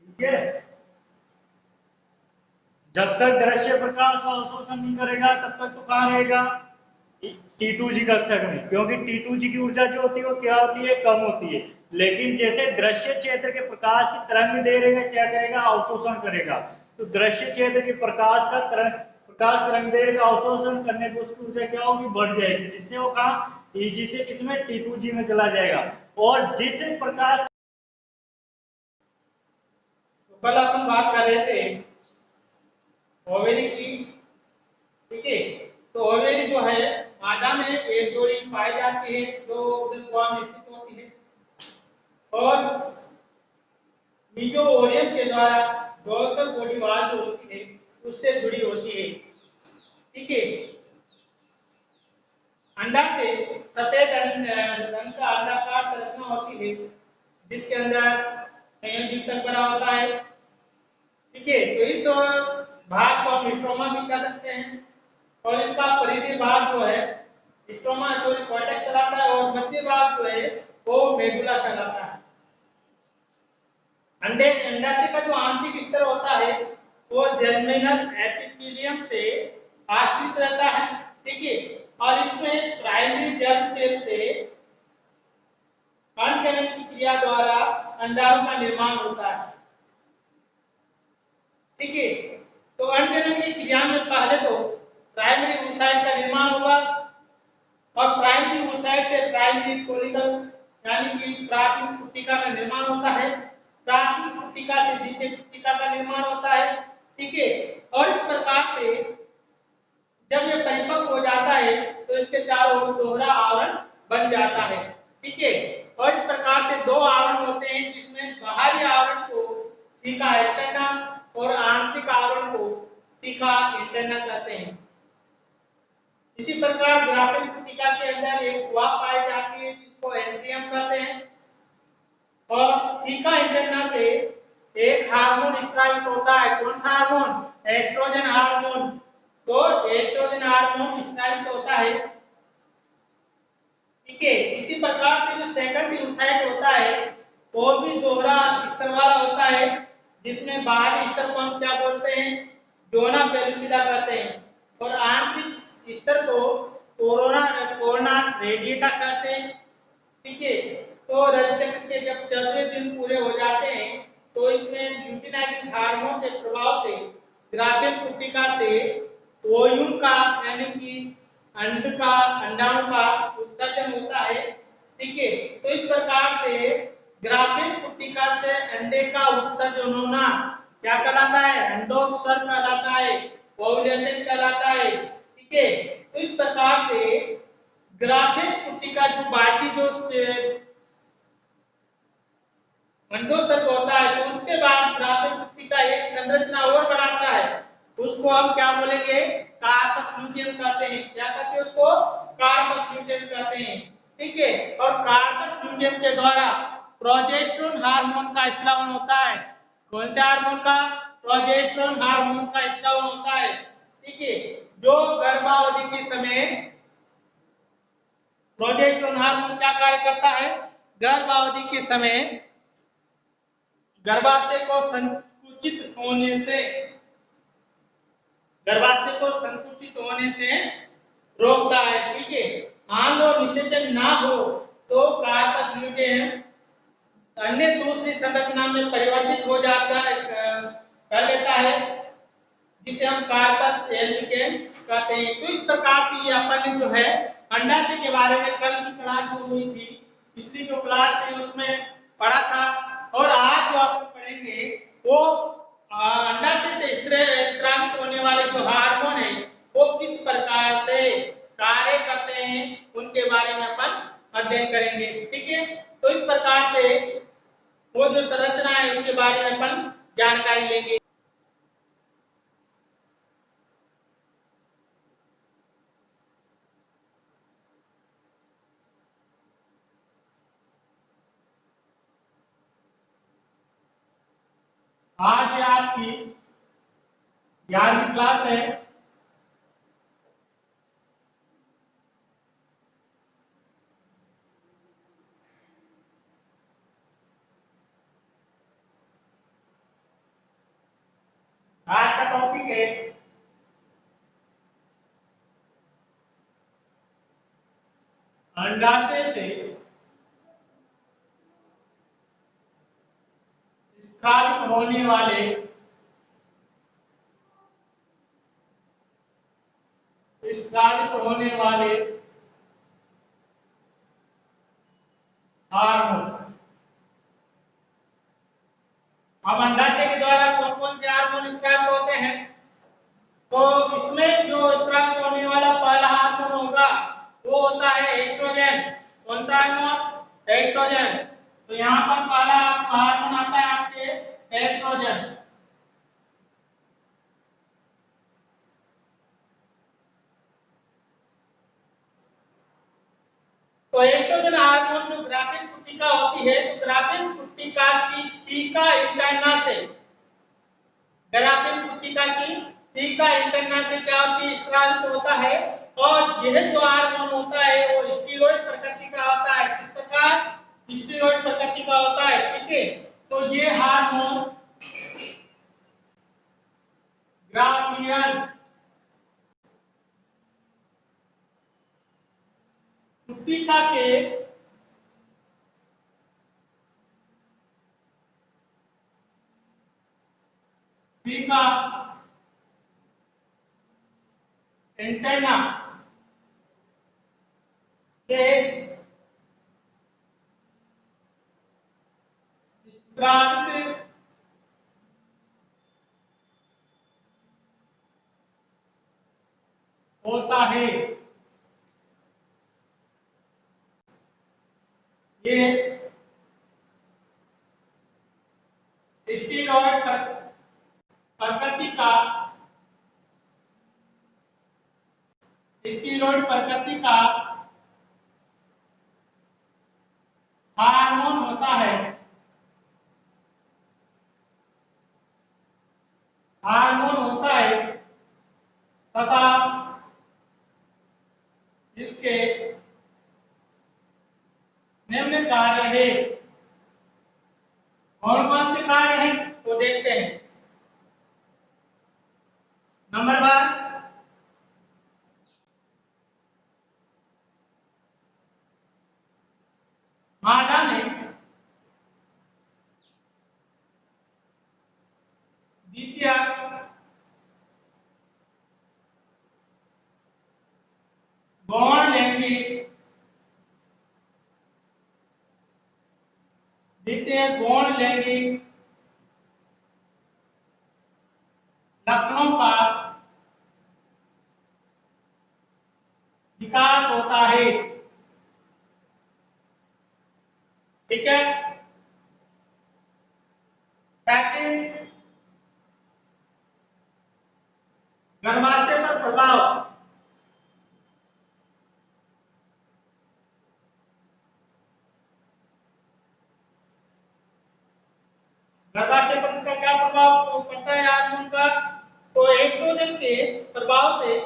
ठीक है, जब तक दृश्य प्रकाश का अवशोषण नहीं करेगा तब तक तो कहां रहेगा T2G कक्षक में, क्योंकि T2G की ऊर्जा जो होती है वो क्या होती है कम होती है, लेकिन जैसे दृश्य क्षेत्र के प्रकाश की तरंग दैर्ध्य का क्या करेगा अवशोषण करेगा, तो दृश्य क्षेत्र के प्रकाश तरंग दैर्ध्य का अवशोषण करने पर उसकी ऊर्जा क्या होगी बढ़ जाएगी, जिससे वो कहां Eg से किसमें T2G में चला जाएगा। और जिस प्रकाश कल अपन बात कर रहे थे ओवेरी की ठीक है। तो ओवेरी जो है मादा में एक जोड़ी पाई जाती है जो गुहा में स्थित होती है और मीजोओरियम के द्वारा डोर्सल बॉडी वाल जो होती है उससे जुड़ी होती है। ठीक है। अंडा से सफेद रंग का अंडाकार संरचना होती है जिसके अंदर संयोजी तल बना होता है। ठीक है। तो इस भाग को हम स्ट्रोमा भी कह सकते हैं और इसका परिधि भाग जो है स्ट्रोमा कॉर्टेक्स कहलाता है और मध्य भाग जो है वो मेडुला कहलाता है। अंडाशय का जो आंतरिक स्तर होता है वो जर्मिनल एपिथेलियम से आश्रित रहता है। ठीक है। और इसमें प्राइमरी जर्म सेल से अंडजनन की क्रिया द्वारा अंडाणु का निर्माण होता है। ठीक है। तो अंडजनन की क्रिया में पहले तो प्राइमरी oocyte का निर्माण होगा और प्राइमरी oocyte से प्राइमरी कोलिकल यानी कि प्राथमिक पुट्टिका का निर्माण होता है। प्राथमिक पुट्टिका से द्वितीयक पुट्टिका का निर्माण होता है। ठीक है। और इस प्रकार से जब ये परिपक्व हो जाता है तो इसके चारों ओर दोहरा आवरण बन जाता है। ठीक है। और इस प्रकार से दो आवरण होते हैं जिसमें बाहरी आवरण को थीका एक्सटर्ना और आंतरिक आवरण को थीका इंटरना कहते हैं। इसी प्रकार ग्राफिक पुट्टिका के अंदर एक गुहा पाई जाती है जिसको एंट्रियम कहते हैं और थीका इंटरना से एक हार्मोन स्रावित होता है। कौन सा हार्मोन? Oestrogen hormone. तो एस्ट्रोजन हार्मोन स्रावित होता है। ठीक है। इसी प्रकार से जो सेकंडरी oocyte होता है वो भी दोहरा स्तर वाला होता है जिसमें बाहरी स्तर को हम क्या बोलते हैं? जोना पेलुसिडा कहते हैं और आंतरिक स्तर को कोरोना रेडिएटा कहते हैं। ठीक है। तो रज चक्र के जब 14वें दिन पूरे हो जाते हैं तो इसमें ल्यूटिनाइजिंग हार्मोन के प्रभाव से ग्राफिक पुट्टिका से ओयून का यानी कि अंडाणु का उत्सर्जन होता है। ठीक है। तो इस प्रकार से ग्राफिक पुट्टिका से अंडे का उत्सर्जन होना क्या कहलाता है? अंडोत्सर्ग कहलाता है, ओव्यूलेशन कहलाता है। ठीक है। तो इस प्रकार से ग्राफिक पुट्टिका जो बाकी जो अंडोत्सर्ग होता है तो उसके बाद ग्राफिक पुट्टिका एक संरचना और बनाता है उसको हम क्या बोलेंगे? कार्पस ल्यूटियम कहते हैं। क्या कहते हैं उसको? कार्पस ल्यूटियम कहते हैं। ठीक है। और कार्पस ल्यूटियम के द्वारा प्रोजेस्टेरोन हार्मोन का स्रावन होता है। कौन से हार्मोन का? प्रोजेस्टेरोन हार्मोन का स्रावन होता है। ठीक है। जो गर्भावधि के समय प्रोजेस्टेरोन हार्मोन क्या कार्य करता है? गर्भावधि के समय गर्भाशय को संकुचित होने से रोकता है। ठीक है। आंग और निषेचन ना हो तो कार्पस ल्यूटियम अन्य दूसरी संरचना में परिवर्तित हो जाता है कर लेता है जिसे हम कार्पस एल्बिकेंस कहते हैं। तो इस प्रकार से ये अपन ने जो है अंडाशय के बारे में कल की क्लास जो हुई थी पिछली जो क्लास थी उसमें पढ़ा था और आज जो अपन पढ़ेंगे वो अंडाशय से स्रावित होने वाले जो हार्मोन है वो किस प्रकार से कार्य करते हैं उनके बारे में अपन अध्ययन करेंगे। ठीक है। तो इस प्रकार से वो जो संरचना है उसके बारे में अपन जानकारी लेंगे। आज आपकी 11वीं क्लास है। आज का टॉपिक है अंडाशय से स्रावित होने वाले हार्मोन। अब अंडाशय के द्वारा कौन कौन से हार्मोन स्रावित होते हैं? तो इसमें जो स्रावित कौन सा हार्मोन? एस्ट्रोजन। तो यहाँ पर पहला हार्मोन आता है आपके एस्ट्रोजन। तो एस्ट्रोजन हार्मोन जो ग्राफिन पुट्टिका होती है, तो ग्राफिन पुट्टिका की थीका इंटरना से, ग्राफिन पुट्टिका की थीका इंटरना से क्या होती है? स्त्रावित होता है। और यह जो हार्मोन होता है वो स्टेरॉइड प्रकृति का होता है। किस प्रकार? स्टेरॉइड प्रकृति का होता है। ठीक है, तो ये हार्मोन ग्राफियन पुट्टिका के थीका एंटेना से स्त्रावित होता है। ये स्टेरॉइड प्रकृति का स्टेरॉइड प्रकृति का हार्मोन होता है। हार्मोन होता है तथा इसके निम्न कार्य है। कौन कौन से कार्य हैं वो देखते हैं। नंबर 1, मादा में द्वितीय गौण लैंगिक लक्षणों का विकास होता है। ठीक है। सेकंड, गर्भाशय पर प्रभाव। गर्भाशय पर इसका क्या प्रभाव पड़ता है हार्मोन का? तो एस्ट्रोजन के प्रभाव से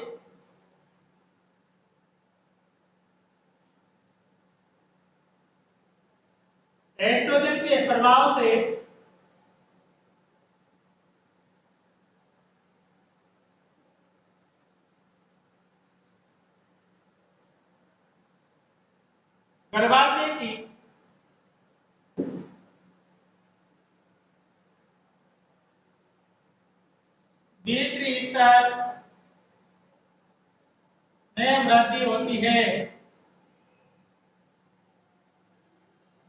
गर्भाशय की भीतरी स्तर में वृद्धि होती है।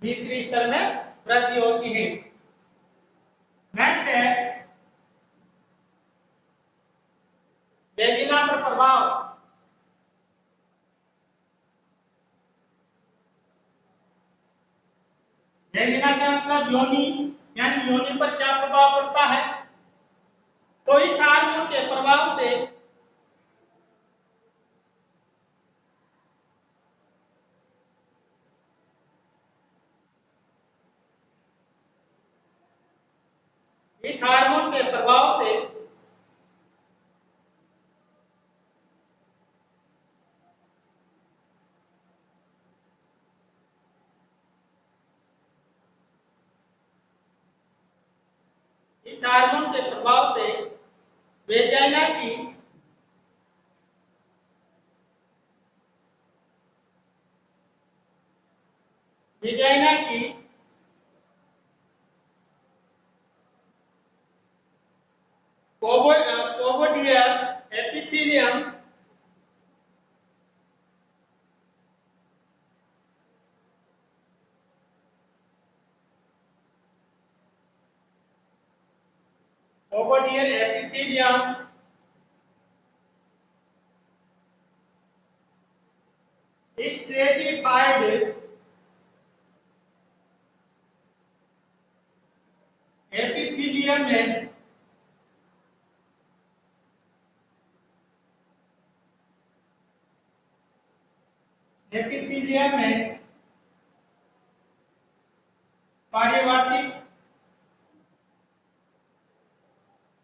भीतरी स्तर में वृद्धि होती है। नेक्स्ट है वेजिना पर प्रभाव। वेजिना से मतलब योनि, यानी योनि पर क्या प्रभाव पड़ता है? तो इस हार्मोन के प्रभाव से इस हार्मोन के प्रभाव से इस हार्मोन के प्रभाव से वेजाइना की वेजाइना की पोगोडियल एपिथेलियम पोगोडियल एपिथेलियम स्ट्रेटिफाइड एपिथेलियम में परिवर्तित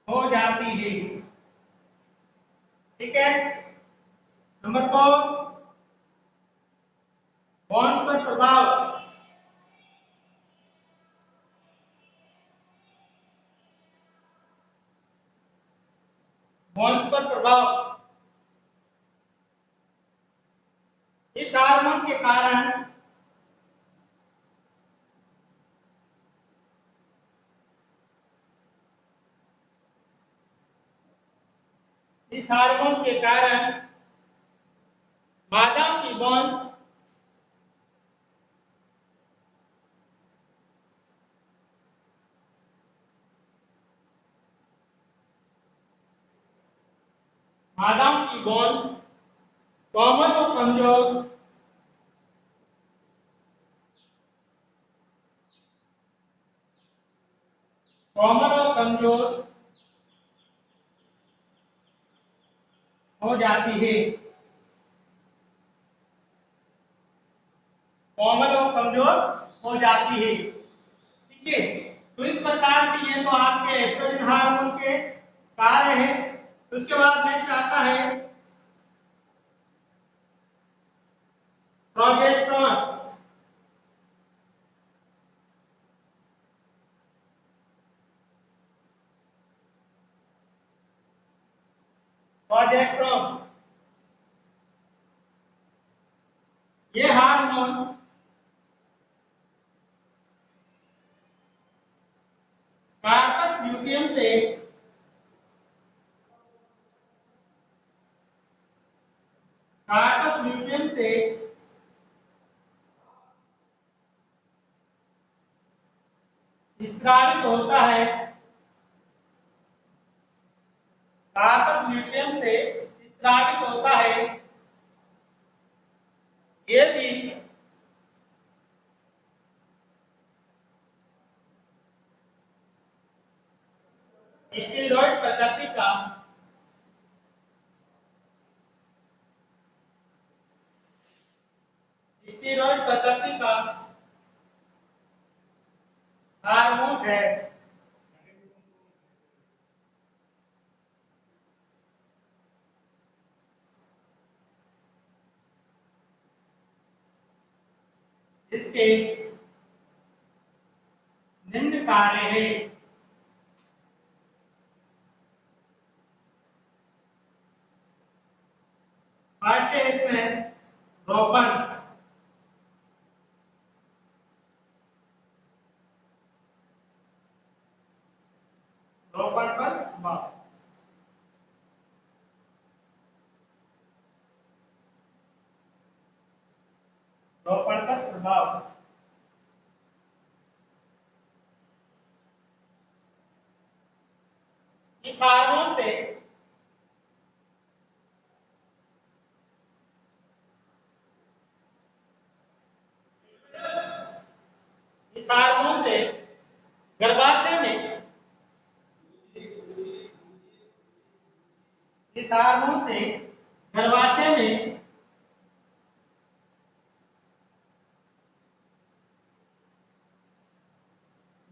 हो जाती है। ठीक है। नंबर 4, बॉन्ड्स पर प्रभाव। बॉन्ड्स पर प्रभाव इस हार्मोन के कारण मादाओं की बॉन्ड्स कोमल और कमजोर हो जाती है। कोमल और कमजोर हो जाती है। ठीक है। तो इस प्रकार से ये तो आपके एस्ट्रोजन हार्मोन के कार्य है। उसके बाद नेक्स्ट आता है प्रोजेस्टेरॉन। प्रोजेस्टेरॉन ये हार्मोन कार्पस ल्यूटियम से स्रावित होता है। कार्पस ल्यूटियम से स्रावित होता है। ये भी स्टेरॉइड प्रकृति का हार्मोन है। इसके निम्न कार्य है। फर्स्ट है इसमें रोपण। रोपण पर प्रभाव। रोपण पर प्रभाव इस हार्मोन से गर्भाशय में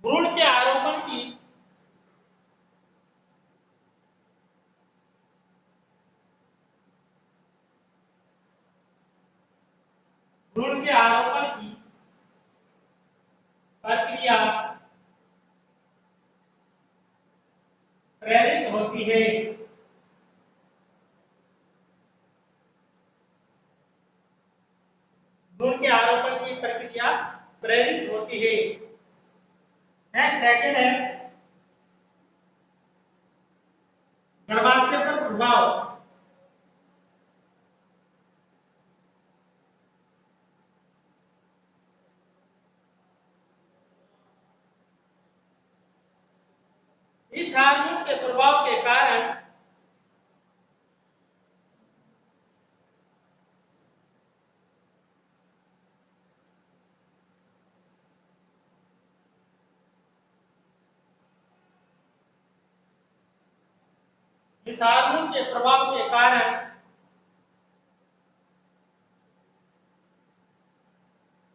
भ्रूण के आरोपण की प्रक्रिया प्रेरित होती है। भ्रूण के आरोपण की प्रक्रिया प्रेरित होती है। नेक्स्ट सेकंड है गर्भाशय पर प्रभाव। इस हार्मोन के प्रभाव के कारण इस हार्मोन के प्रभाव के कारण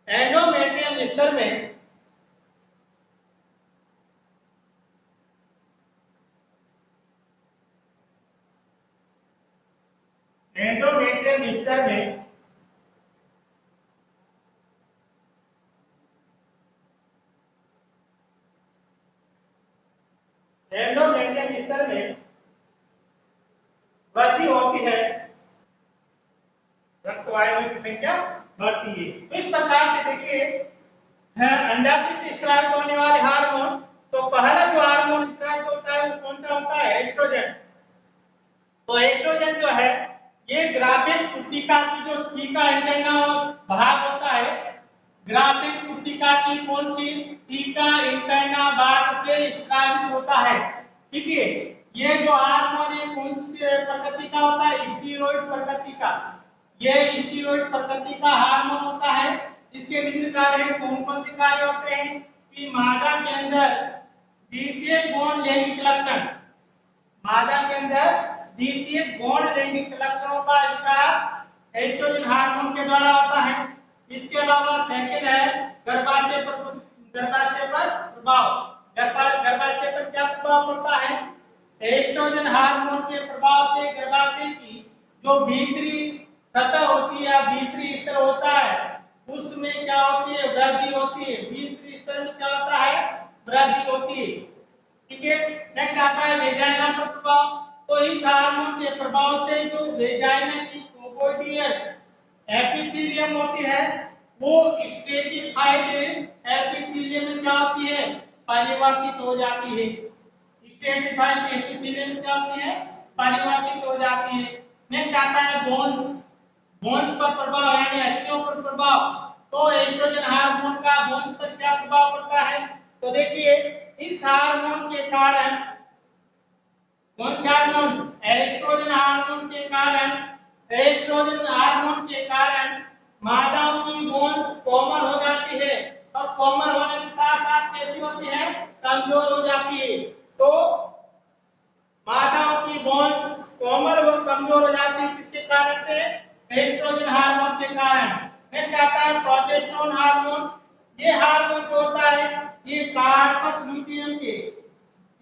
एंडोमेट्रियम स्तर में एंडोमेट्रियम स्तर में एंडोमेट्रियम स्तर में वृद्धि होती है, रक्त वाहिनियों की संख्या बढ़ती है। तो इस प्रकार से देखिए अंडाशय से स्त्रावित होने वाले हार्मोन, तो पहला जो हार्मोन स्त्रावित होता है वो कौन सा होता है? एस्ट्रोजन। तो एस्ट्रोजन जो है ये ग्राफिक पुटिका की जो थीका इंटरना भाग होता है, ग्राफिक पुटिका की कौन सी थीका इंटरना भाग से स्त्रावित होता है। ठीक है, ये जो हार्मोन है कौन सी प्रकृति का होता है? स्टीरॉइड प्रकृति का। ये स्टीरॉइड प्रकृति का हार्मोन होता है। इसके निम्न कार्य कौन कौन से कार्य होते हैं कि मादा के अंदर द्वितीय गौण लैंगिक लक्षण, मादा के अंदर द्वितीय गौण लैंगिक लक्षणों का विकास एस्ट्रोजन हार्मोन के द्वारा होता है। इसके अलावा सेकंड है गर्भाशय पर प्रभाव। गर्भाशय पर क्या प्रभाव पड़ता है? एस्ट्रोजन हार्मोन के प्रभाव से गर्भाशय की जो भीतरी सतह होती है, भीतरी स्तर होता है, उसमें क्या होती है? वृद्धि होती है। भीतरी स्तर में क्या होता है? वृद्धि होती है। ठीक है, नेक्स्ट आता है वेजाइना पर प्रभाव। तो इस हार्मोन के प्रभाव से जो वेजाइना की ट्रोपोडियल एपिथेलियम होती है वो स्ट्रेटिफाइड एपिथेलियम में क्या होती है? परिवर्तित हो जाती है। स्ट्रेटिफाइड एपिथेलियम क्या होती है? परिवर्तित हो जाती है। नेक्स्ट आता है बोन्स। बोन्स पर प्रभाव यानी अस्थियों पर प्रभाव। तो एस्ट्रोजन हार्मोन का बोन्स पर क्या प्रभाव पड़ता है? तो देखिए इस हार्मोन के कारण, कौन सा हार्मोन? एस्ट्रोजन हार्मोन के कारण, एस्ट्रोजन हार्मोन के कारण मादाओं की बोन्स कोमल हो जाती है, और कोमल होने के साथ साथ कैसी होती है? कमजोर हो जाती है। तो मादाओं की बोन्स कोमल व कमजोर हो जाती है किसके कारण से? एस्ट्रोजन हार्मोन के कारण। नेक्स्ट आता है प्रोजेस्टेरोन हार्मोन। ये हार्मोन जो होता है ये कार्पस ल्यूटियम के,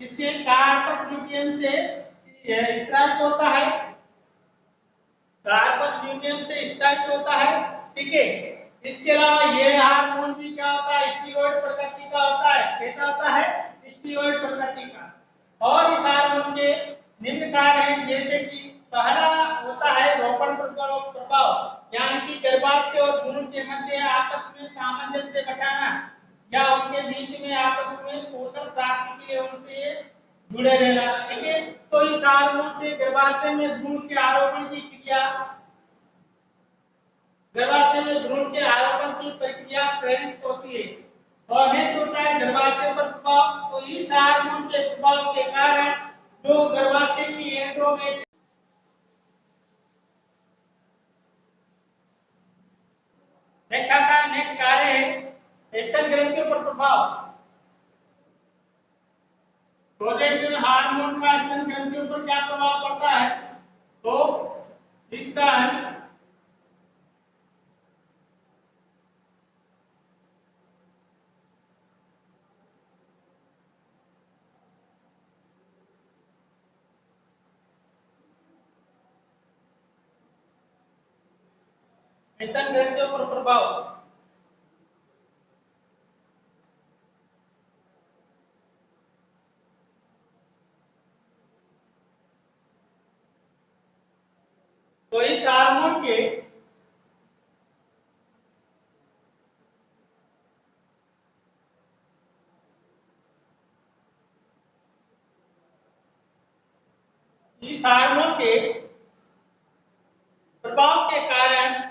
इसके कार्पस ल्यूटियम से स्त्रावित होता है, कार्पस ल्यूटियम से स्त्रावित होता है। ठीक है, इसके अलावा ये हार्मोन भी क्या होता है? स्टीरॉइड प्रकृति का होता है। कैसा होता है? स्टीरॉइड प्रकृति का। और इस हार्मोन के निम्न कार्य हैं, जैसे कि पहला होता है रोपण प्रभाव, यानी कि गर्भाशय और भ्रूण के मध्य आपस में सामंजस्य बैठाना या उनके बीच में आपस में पोषण प्राप्ति के लिए उनसे जुड़े रहना। ठीक है, तो इस हार्मोन से गर्भाशय में भ्रूण के आरोपण की क्रिया, गर्भाशय में भ्रूण के आरोपण की प्रक्रिया प्रेरित होती है। और नेक्स्ट होता है गर्भाशय पर प्रभाव। तो इस हार्मोन के प्रभाव के कारण जो गर्भाशय की एंडोमेट्रियम, नेक्स्ट आता है, नेक्स्ट कार्य है स्तन ग्रंथियों पर प्रभाव। प्रोजेस्टेरोन हार्मोन का स्तन ग्रंथियों पर क्या प्रभाव पड़ता है? तो स्तन स्तन ग्रंथियों पर प्रभाव। तो इस हार्मोन के प्रभाव के कारण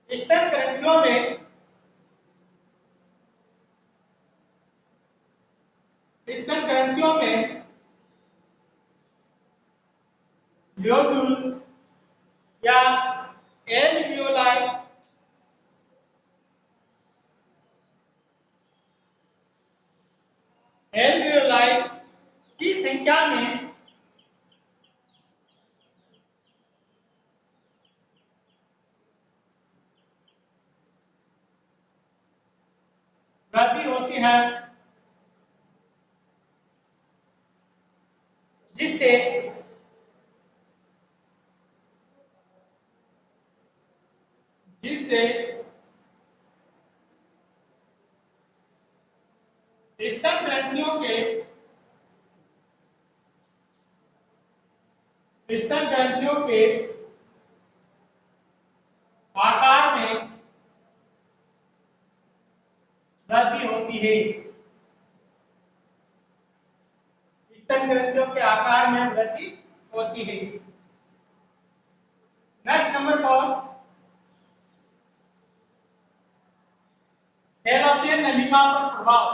स्तन ग्रंथियों में लोब्यूल या एल्वियोलाई की संख्या में वृद्धि होती है, जिससे स्तन ग्रंथियों के आकार में वृद्धि होती है। स्तन ग्रंथियों के आकार में वृद्धि होती है। नेक्स्ट नंबर 4, फैलोपियन नलिका पर प्रभाव।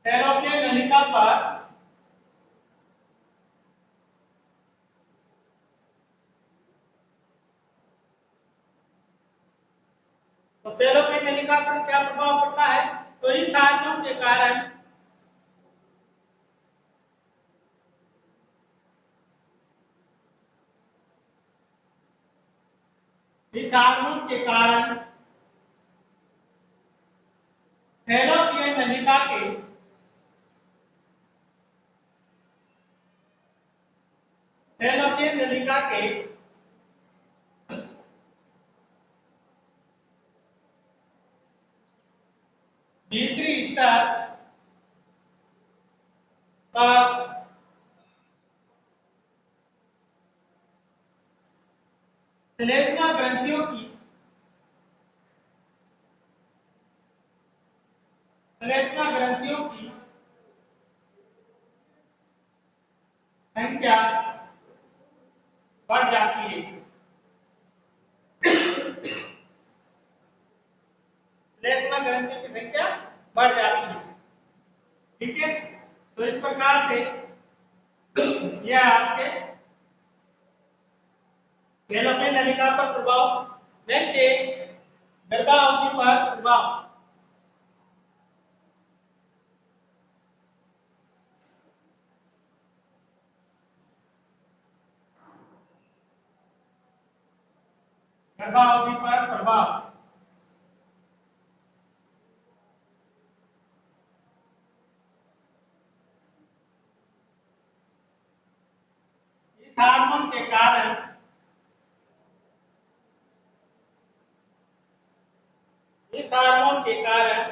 फैलोपियन नलिका पर तो फैलोपियन नलिका पर क्या प्रभाव पड़ता है? तो इस हार्मोन के कारण फैलोपियन नलिका के भीतरी स्तर पर श्लेष्मा ग्रंथियों की संख्या बढ़ जाती है। श्लेष्मा ग्रंथियों की संख्या बढ़ जाती है। ठीक है, तो इस प्रकार से यह आपके फैलोपियन नलिका पर प्रभाव। नेक्स्ट है गर्भावधि पर प्रभाव। गर्भावधि पर प्रभाव। इस हार्मोन के कारण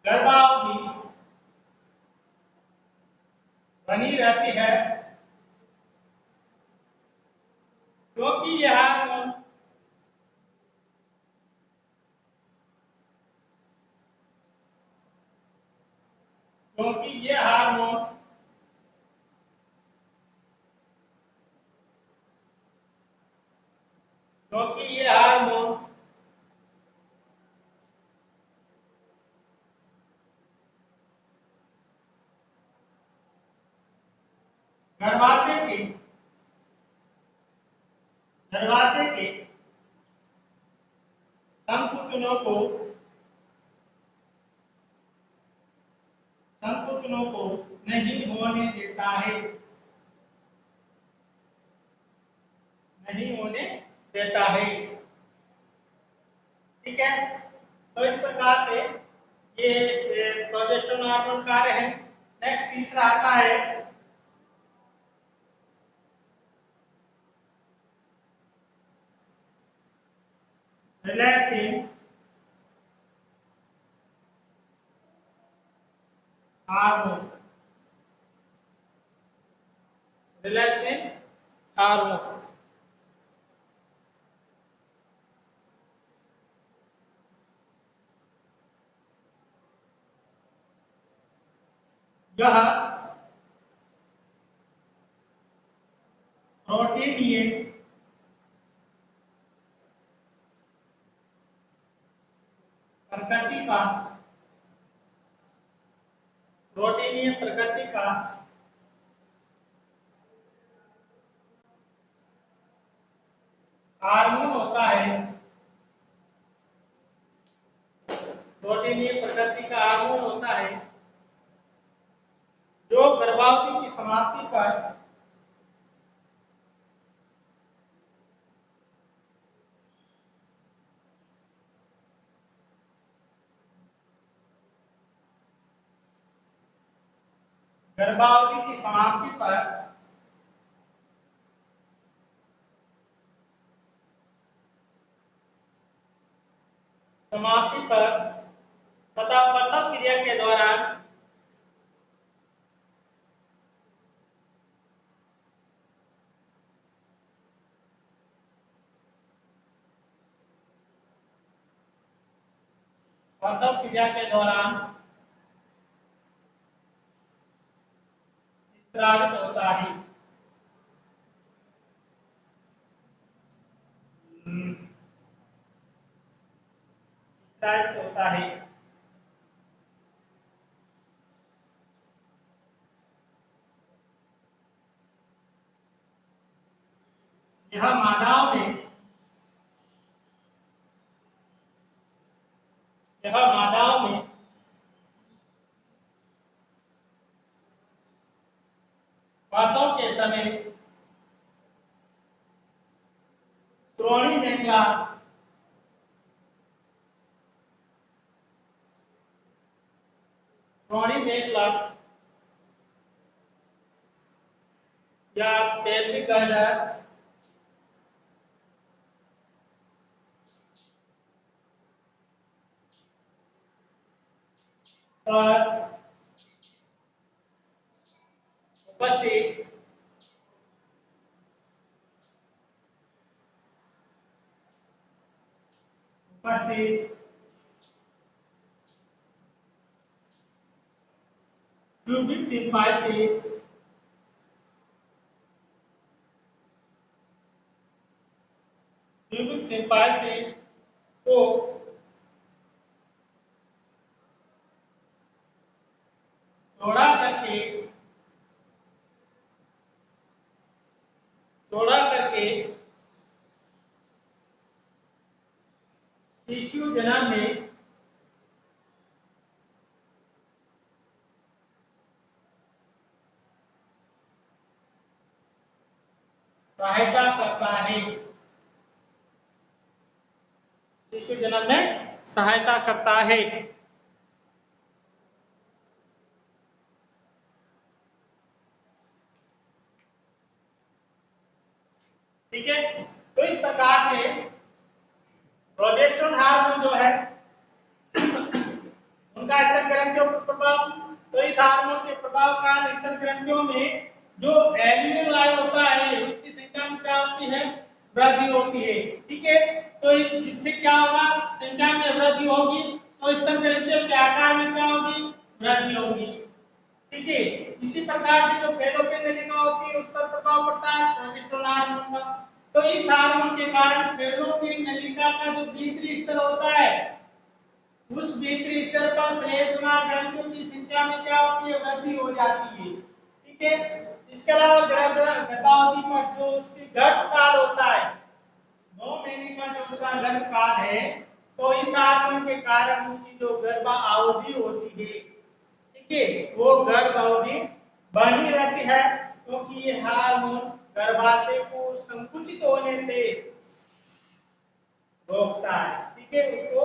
गर्भावधि बनी रहती है, क्योंकि यह हार्मोन गर्भाशय के संकुचनों को नहीं होने देता है। ठीक है, तो इस प्रकार से ये प्रोजेस्टेरोन हार्मोन कार्य है। नेक्स्ट तीसरा आता है रिलैक्सिंग हार्मोन। यह प्रोटीनीय प्रकृति प्रकृति का हार्मोन होता है, प्रोटीनीय प्रकृति का हार्मोन होता है जो गर्भावधि की समाप्ति पर गर्भावधि की समाप्ति पर तथा प्रसव क्रिया के दौरान स्रावित होता है। स्रावित होता है। यह मादाओं में प्रसव के समय श्रोणि मेखला या पेल्विक गर्डर पर उपस्थित क्यूबिक सिम्पाइसिस को जोड़ा करके शिशु जन्म में सहायता करता है। शिशु जन्म में सहायता करता है। ठीक है, तो इस प्रकार से प्रोजेस्टेरोन हार्मोन जो है उनका स्तन ग्रंथियों पर प्रभाव, तो इस हार्मोन के प्रभाव का स्तन ग्रंथियों में जो एल्यूमिन आयन होता है उसकी संख्या में क्या होती है, वृद्धि होती है। ठीक है, तो जिससे क्या होगा, संख्या में वृद्धि होगी तो स्तन ग्रंथियों के आकार में क्या होगी, वृद्धि होगी। ठीक है, इसी प्रकार से जो फेलोपियन नलिका होती है उस पर प्रभाव पड़ता है प्रोजेस्टेरोन हार्मोन का। तो इस हार्मोन के कारण फेलोपियन नलिका का जो भीतरी स्तर होता है उस भीतरी स्तर पर श्लेष्मा ग्रंथियों की संख्या में क्या होती है, वृद्धि हो जाती है। ठीक है, इसके अलावा गर्भावधि पर जो उसकी गर्भकाल होता है, 9 महीने का जो उसका गर्भकाल है, तो इस हार्मोन के कारण उसकी जो गर्भावधि होती है, ठीक है, वो गर्भावधि बनी रहती है क्योंकि ये हार्मोन गर्भाशय को संकुचित होने से रोकता है। ठीक है, उसको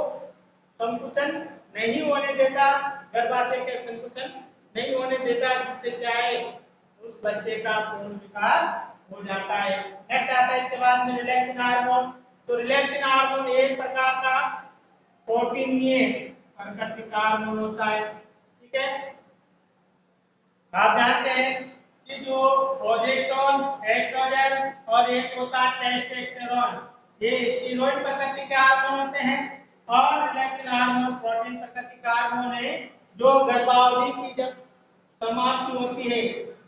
संकुचन नहीं होने देता, गर्भाशय के संकुचन नहीं होने देता, जिससे क्या है उस बच्चे का पूर्ण विकास हो जाता है। नेक्स्ट आता है इसके बाद में रिलैक्सिन हार्मोन। तो रिलैक्सिन हार्मोन एक प्रकार का प्रोटीनीय प्रकृति का हार्मोन होता है। ठीक है, आप जानते हैं कि जो प्रोजेस्टेरोन, एस्ट्रोजन और एक होता है टेस्टोस्टेरोन, ये स्टेरॉइड प्रकृति के हार्मोन होते हैं और रिलैक्सिन हार्मोन प्रोटीन प्रकृति का हार्मोन है जो गर्भावधि की जब समाप्ति होती है,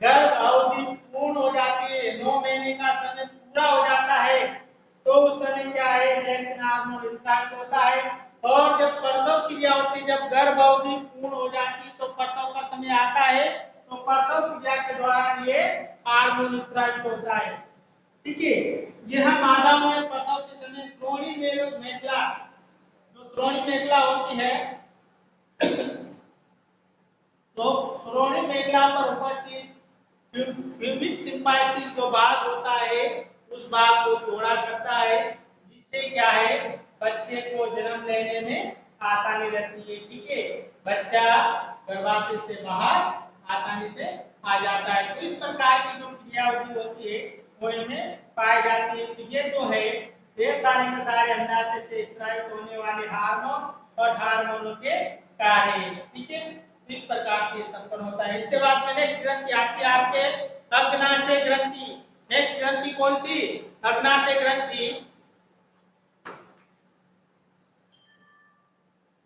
गर्भ अवधि पूर्ण हो जाती है, 9 महीने का समय पूरा हो जाता है, तो उस समय क्या है रिलैक्सिन हार्मोन स्रावित होता है। और जब प्रसव क्रिया होती है, गर्भावधि पूर्ण हो जाती तो प्रसव का समय आता है, तो प्रसव क्रिया के दौरान ये हार्मोन स्रावित होता है। ठीक है, यह मादाओं में प्रसव के समय श्रोणि मेखला, जो श्रोणि मेखला होती है, तो श्रोणि मेखला पर उपस्थित प्यूबिक सिम्पाइसिस जो भाग होता है उस भाग को चौड़ा करता है, जिससे क्या है बच्चे को जन्म लेने में आसानी रहती है। ठीक है, बच्चा गर्भाशय से बाहर आसानी से आ जाता है। तो इस प्रकार की जो क्रियाविधि होती है वो इनमें पाई जाती है। तो ये जो है ये सारे के सारे अंडाशय से स्रावित होने वाले हार्मोन और हार्मोनों के कार्य हैं। ठीक है, इस प्रकार से संपन्न होता है। इसके बाद में नेक्स्ट ग्रंथि आती है आपके अग्नाशय ग्रंथि। नेक्स्ट ग्रंथि कौन सी? अग्नाशय ग्रंथि।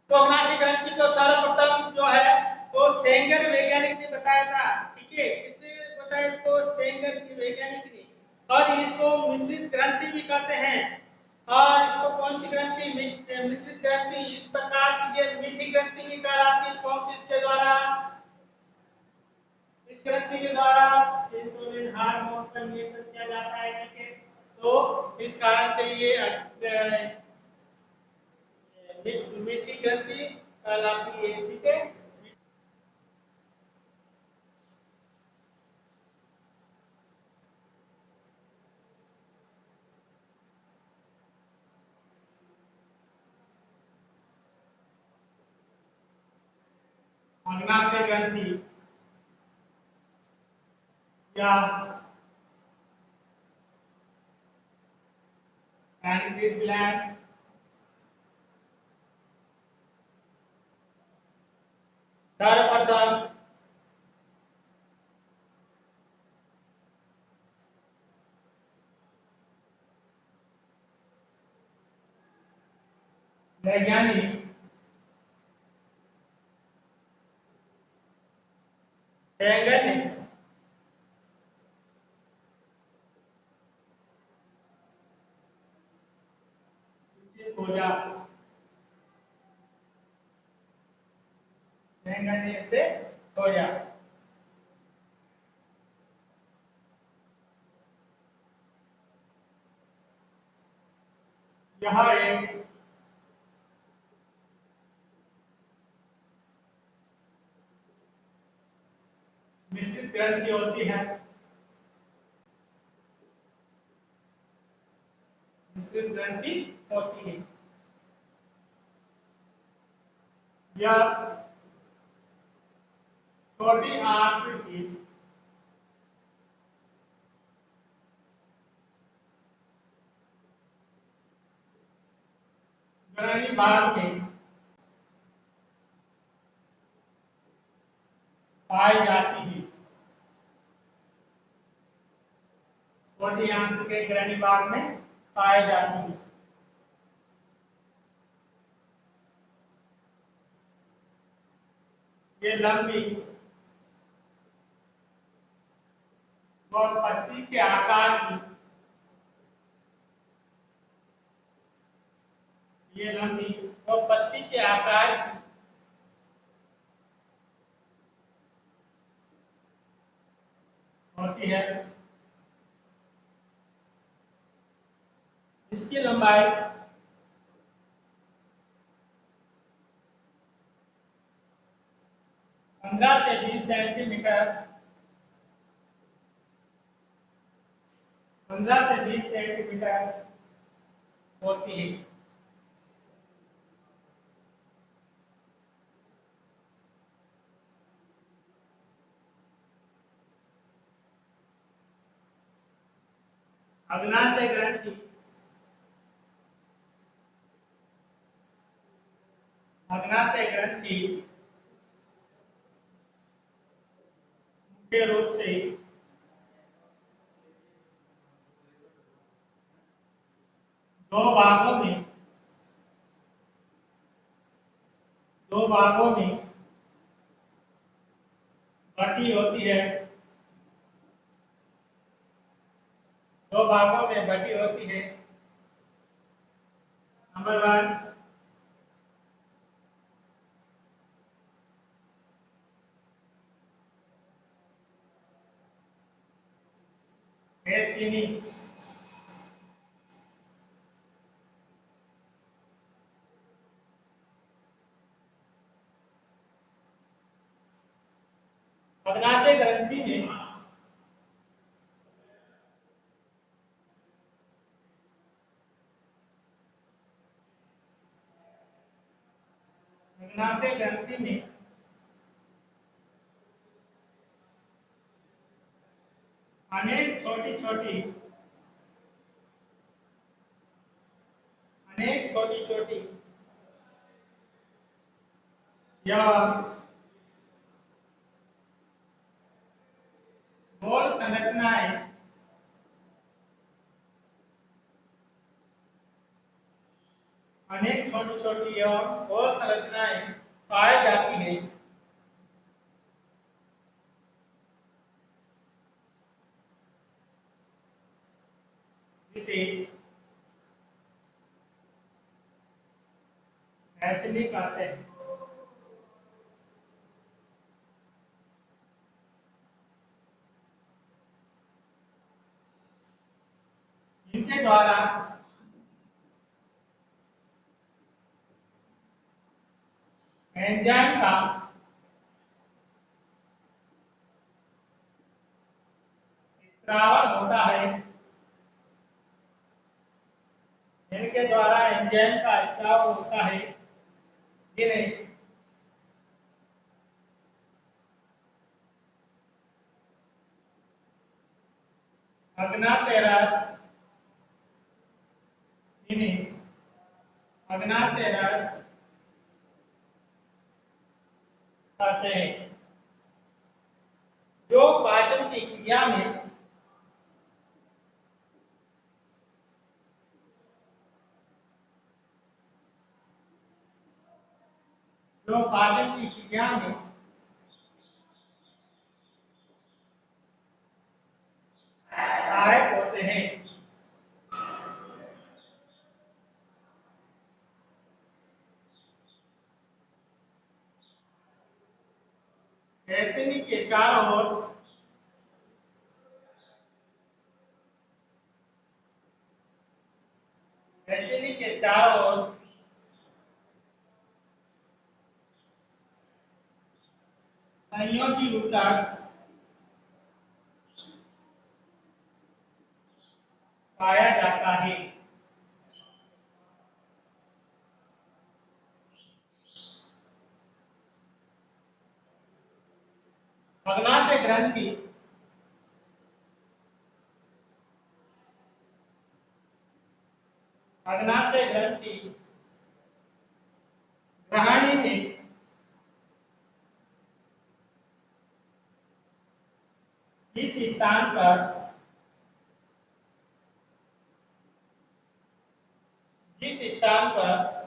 तो अग्नाशय ग्रंथि को सर्वप्रथम जो है वो सेंगर वैज्ञानिक ने बताया था। ठीक है, किसने बताया इसको? सेंगर की वैज्ञानिक ने। और इसको मिश्रित ग्रंथि भी कहते हैं। और इसको कौन सी ग्रंथि? मिश्रित ग्रंथि। इस प्रकार से ये मीठी ग्रंथि भी कहलाती है। कौन किसके द्वारा? इस ग्रंथि के द्वारा इंसुलिन हार्मोन पर नियंत्रण किया जाता है। ठीक है, तो इस कारण से ये मीठी ग्रंथि कहलाती है। ठीक है, अग्नाशय ग्रंथि या पैनक्रियास ग्लैंड सर्वप्रथम वैज्ञानिक सेंगर ने इसे खोजा। सेंगर ने इसे खोजा। यह एक मिश्रित ग्रंथि होती है। मिश्रित ग्रंथि होती है। यह छोटी आंत की ग्रहणी भाग में पाई जाती है। छोटी आंत के ग्रहणी भाग में पाई जाती है। ये लंबी व पत्ती के आकार की, ये लंबी व पत्ती के आकार की होती है। इसकी लंबाई 15 से 20 सेंटीमीटर 15 से 20 सेंटीमीटर होती है। अग्नाशय ग्रंथि अग्नाशय ग्रंथि मुख्य रूप से दो भागों में बटी होती है। दो भागों में बटी होती है। नंबर 1 एसिनी, अग्नाशय ग्रंथि में अग्नाशय ग्रंथि में अनेक छोटी छोटी या गोल संरचनाएं अनेक छोटी छोटी एवं गोल संरचनाएं पाई जाती हैं, जिसे एसिनी कहते हैं। इनके द्वारा एंजाइम का स्त्रावण होता है। इनके द्वारा एंजाइम का स्त्राव होता है, जिन्हें अग्नाशय रस कहते हैं, जो पाचन की क्रिया में सहायक होते हैं। एसिनी के चारों ओर संयोजी ऊतक पाया जाता है। अग्नाशय ग्रंथि ग्रहणी में जिस स्थान पर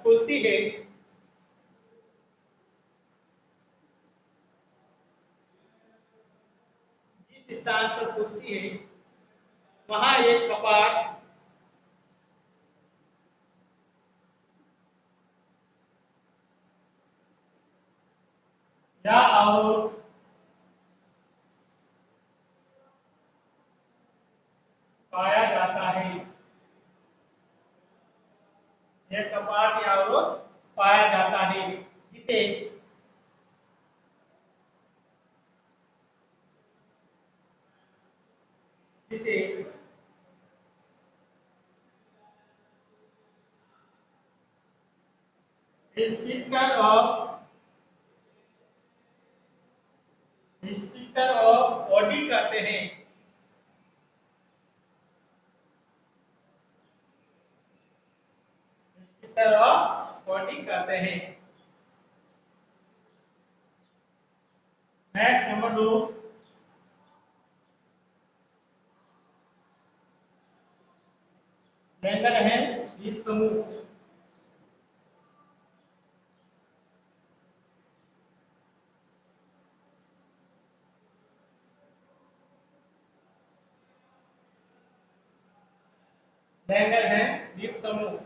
खुलती है, वहां एक कपाट या अवरोध पाया जाता है। यह कपाट या अवरोध पाया जाता है, जिसे स्पीकर ऑफ बॉडी कहते हैं। स्पीकर ऑफ बॉडी कहते हैं। नेक्स्ट नंबर 2, लैंगरहैंस द्वीप समूह। लैंगरहैंस द्वीप समूह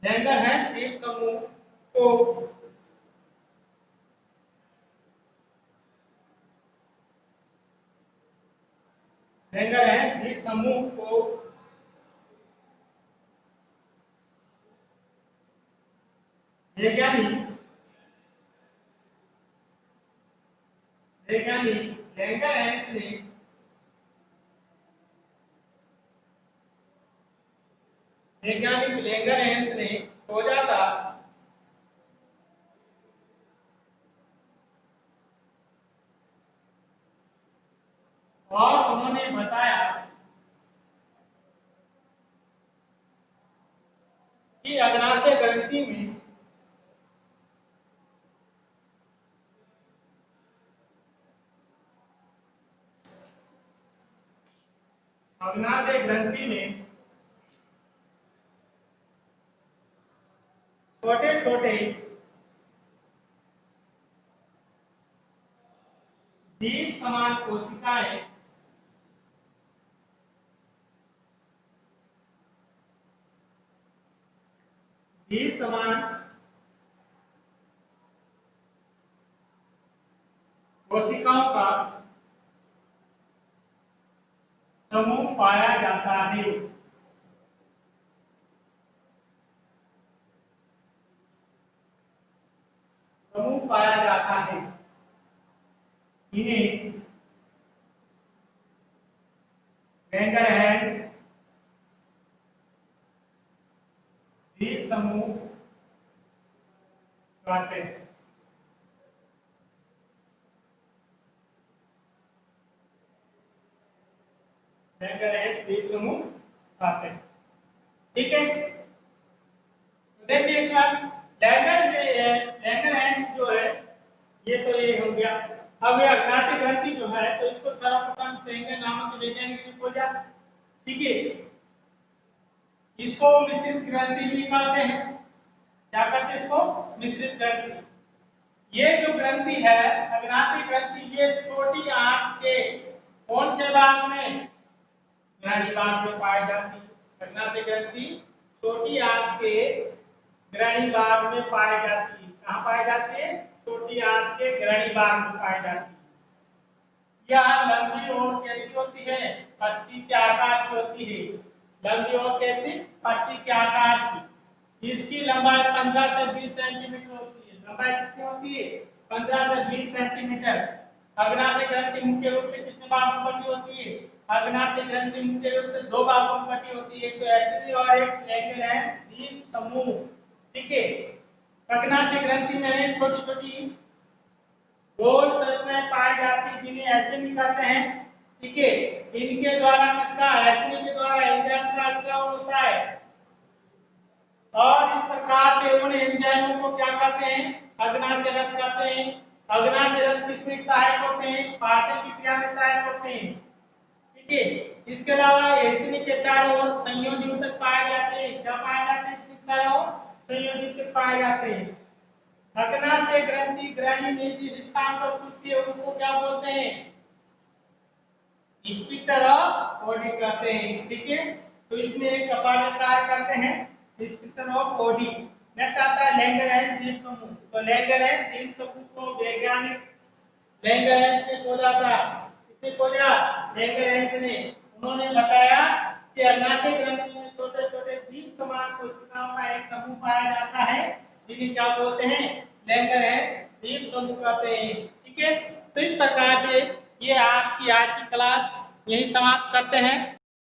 लैंगरहैंस द्वीप समूह को लैंगरहैंस द्वीप समूह को वैज्ञानिक लैंगरहैंस ने खोजा था और उन्होंने बताया कि अग्नाशय ग्रंथि में छोटे छोटे दीप समान कोशिकाएं कोशिकाओं का समूह पाया जाता है। इन्हें लैंगरहैंस द्वीप समूह कहते हैं। लैंगरहैंस द्वीप समूह कहते हैं। ठीक है, तो देखिए इस बार लैंगरहैंस जो है ये तो ये हो गया। अब ये अग्नाशय ग्रंथि जो है तो इसको सर्वप्रथम सेंगर नामक वैज्ञानिक ने खोजा। ठीक है, इसको मिश्रित ग्रंथि भी कहते हैं। क्या कहते हैं इसको? मिश्रित ग्रंथि। ये जो ग्रंथि है अग्नाशय ग्रंथि, ये छोटी आंत के कौन से भाग में? ग्रहणी भाग में पाई जाती है। अग्नाशय ग्रंथि छोटी आंत के ग्रहणी भाग में पाई जाती है। कहाँ पाई जाती है? छोटी आंत के ग्रहणी भाग में पाई जाती है। यह लंबी और कैसी होती है? पत्ती के आकार की होती है। लंबी और कैसी? पत्ती के आकार की। इसकी लंबाई 15 से 20 सेंटीमीटर होती है। लंबाई कितनी होती है? 15 से 20 सेंटीमीटर। अग्नाशय ग्रंथि मुख्य रूप से कितने भागों में बटी होती है? अग्नाशय ग्रंथि मुख्य रूप से 2 भागों में बटी होती है, एक तो एसिडी और एक लैंगरहैंस द्वीप समूह। ठीक है, अग्नाशय ग्रंथि में छोटी छोटी गोल संरचनाएं पाई जाती जिन्हें एसिनी कहते हैं। ठीक है, इनके द्वारा किसका? एसिनी के द्वारा एंजाइम का स्राव होता है और इस प्रकार से उन एंजाइमों को क्या कहते हैं? अग्नाशय रस कहते हैं। अग्नाशय रस किसमें सहायक होते हैं? पाचन की क्रिया में सहायक होते हैं। ठीक है, इसके अलावा एसिनी के चारों ओर संयोजी ऊतक पाए जाते हैं। क्या पाए जाते हैं? इसके चारों ओर संयोजी ऊतक पाए जाते हैं। अग्नाशय ग्रंथि ग्रहणी में जिस स्थान पर खुलती है उसको क्या बोलते हैं? स्फिंक्टर ऑफ ओडी कहते हैं। ठीक है, तो इसमें एक अपार्ट कार्य करते हैं स्फिंक्टर ऑफ ओडी। नेक्स्ट आता है लैंगरहैंस द्वीप समूह। तो लैंगरहैंस द्वीप समूह को वैज्ञानिक लैंगरहैंस ने खोजा था। किसने खोजा? लैंगरहैंस ने। उन्होंने बताया कि अग्नाशय ग्रंथि में छोटे छोटे द्वीप समान कोशिकाओं का एक समूह पाया जाता है जिन्हें क्या बोलते हैं? लैंगरहैंस द्वीप समूह कहते हैं। ठीक है, तो इस प्रकार से ये आपकी आज की क्लास यही समाप्त करते हैं।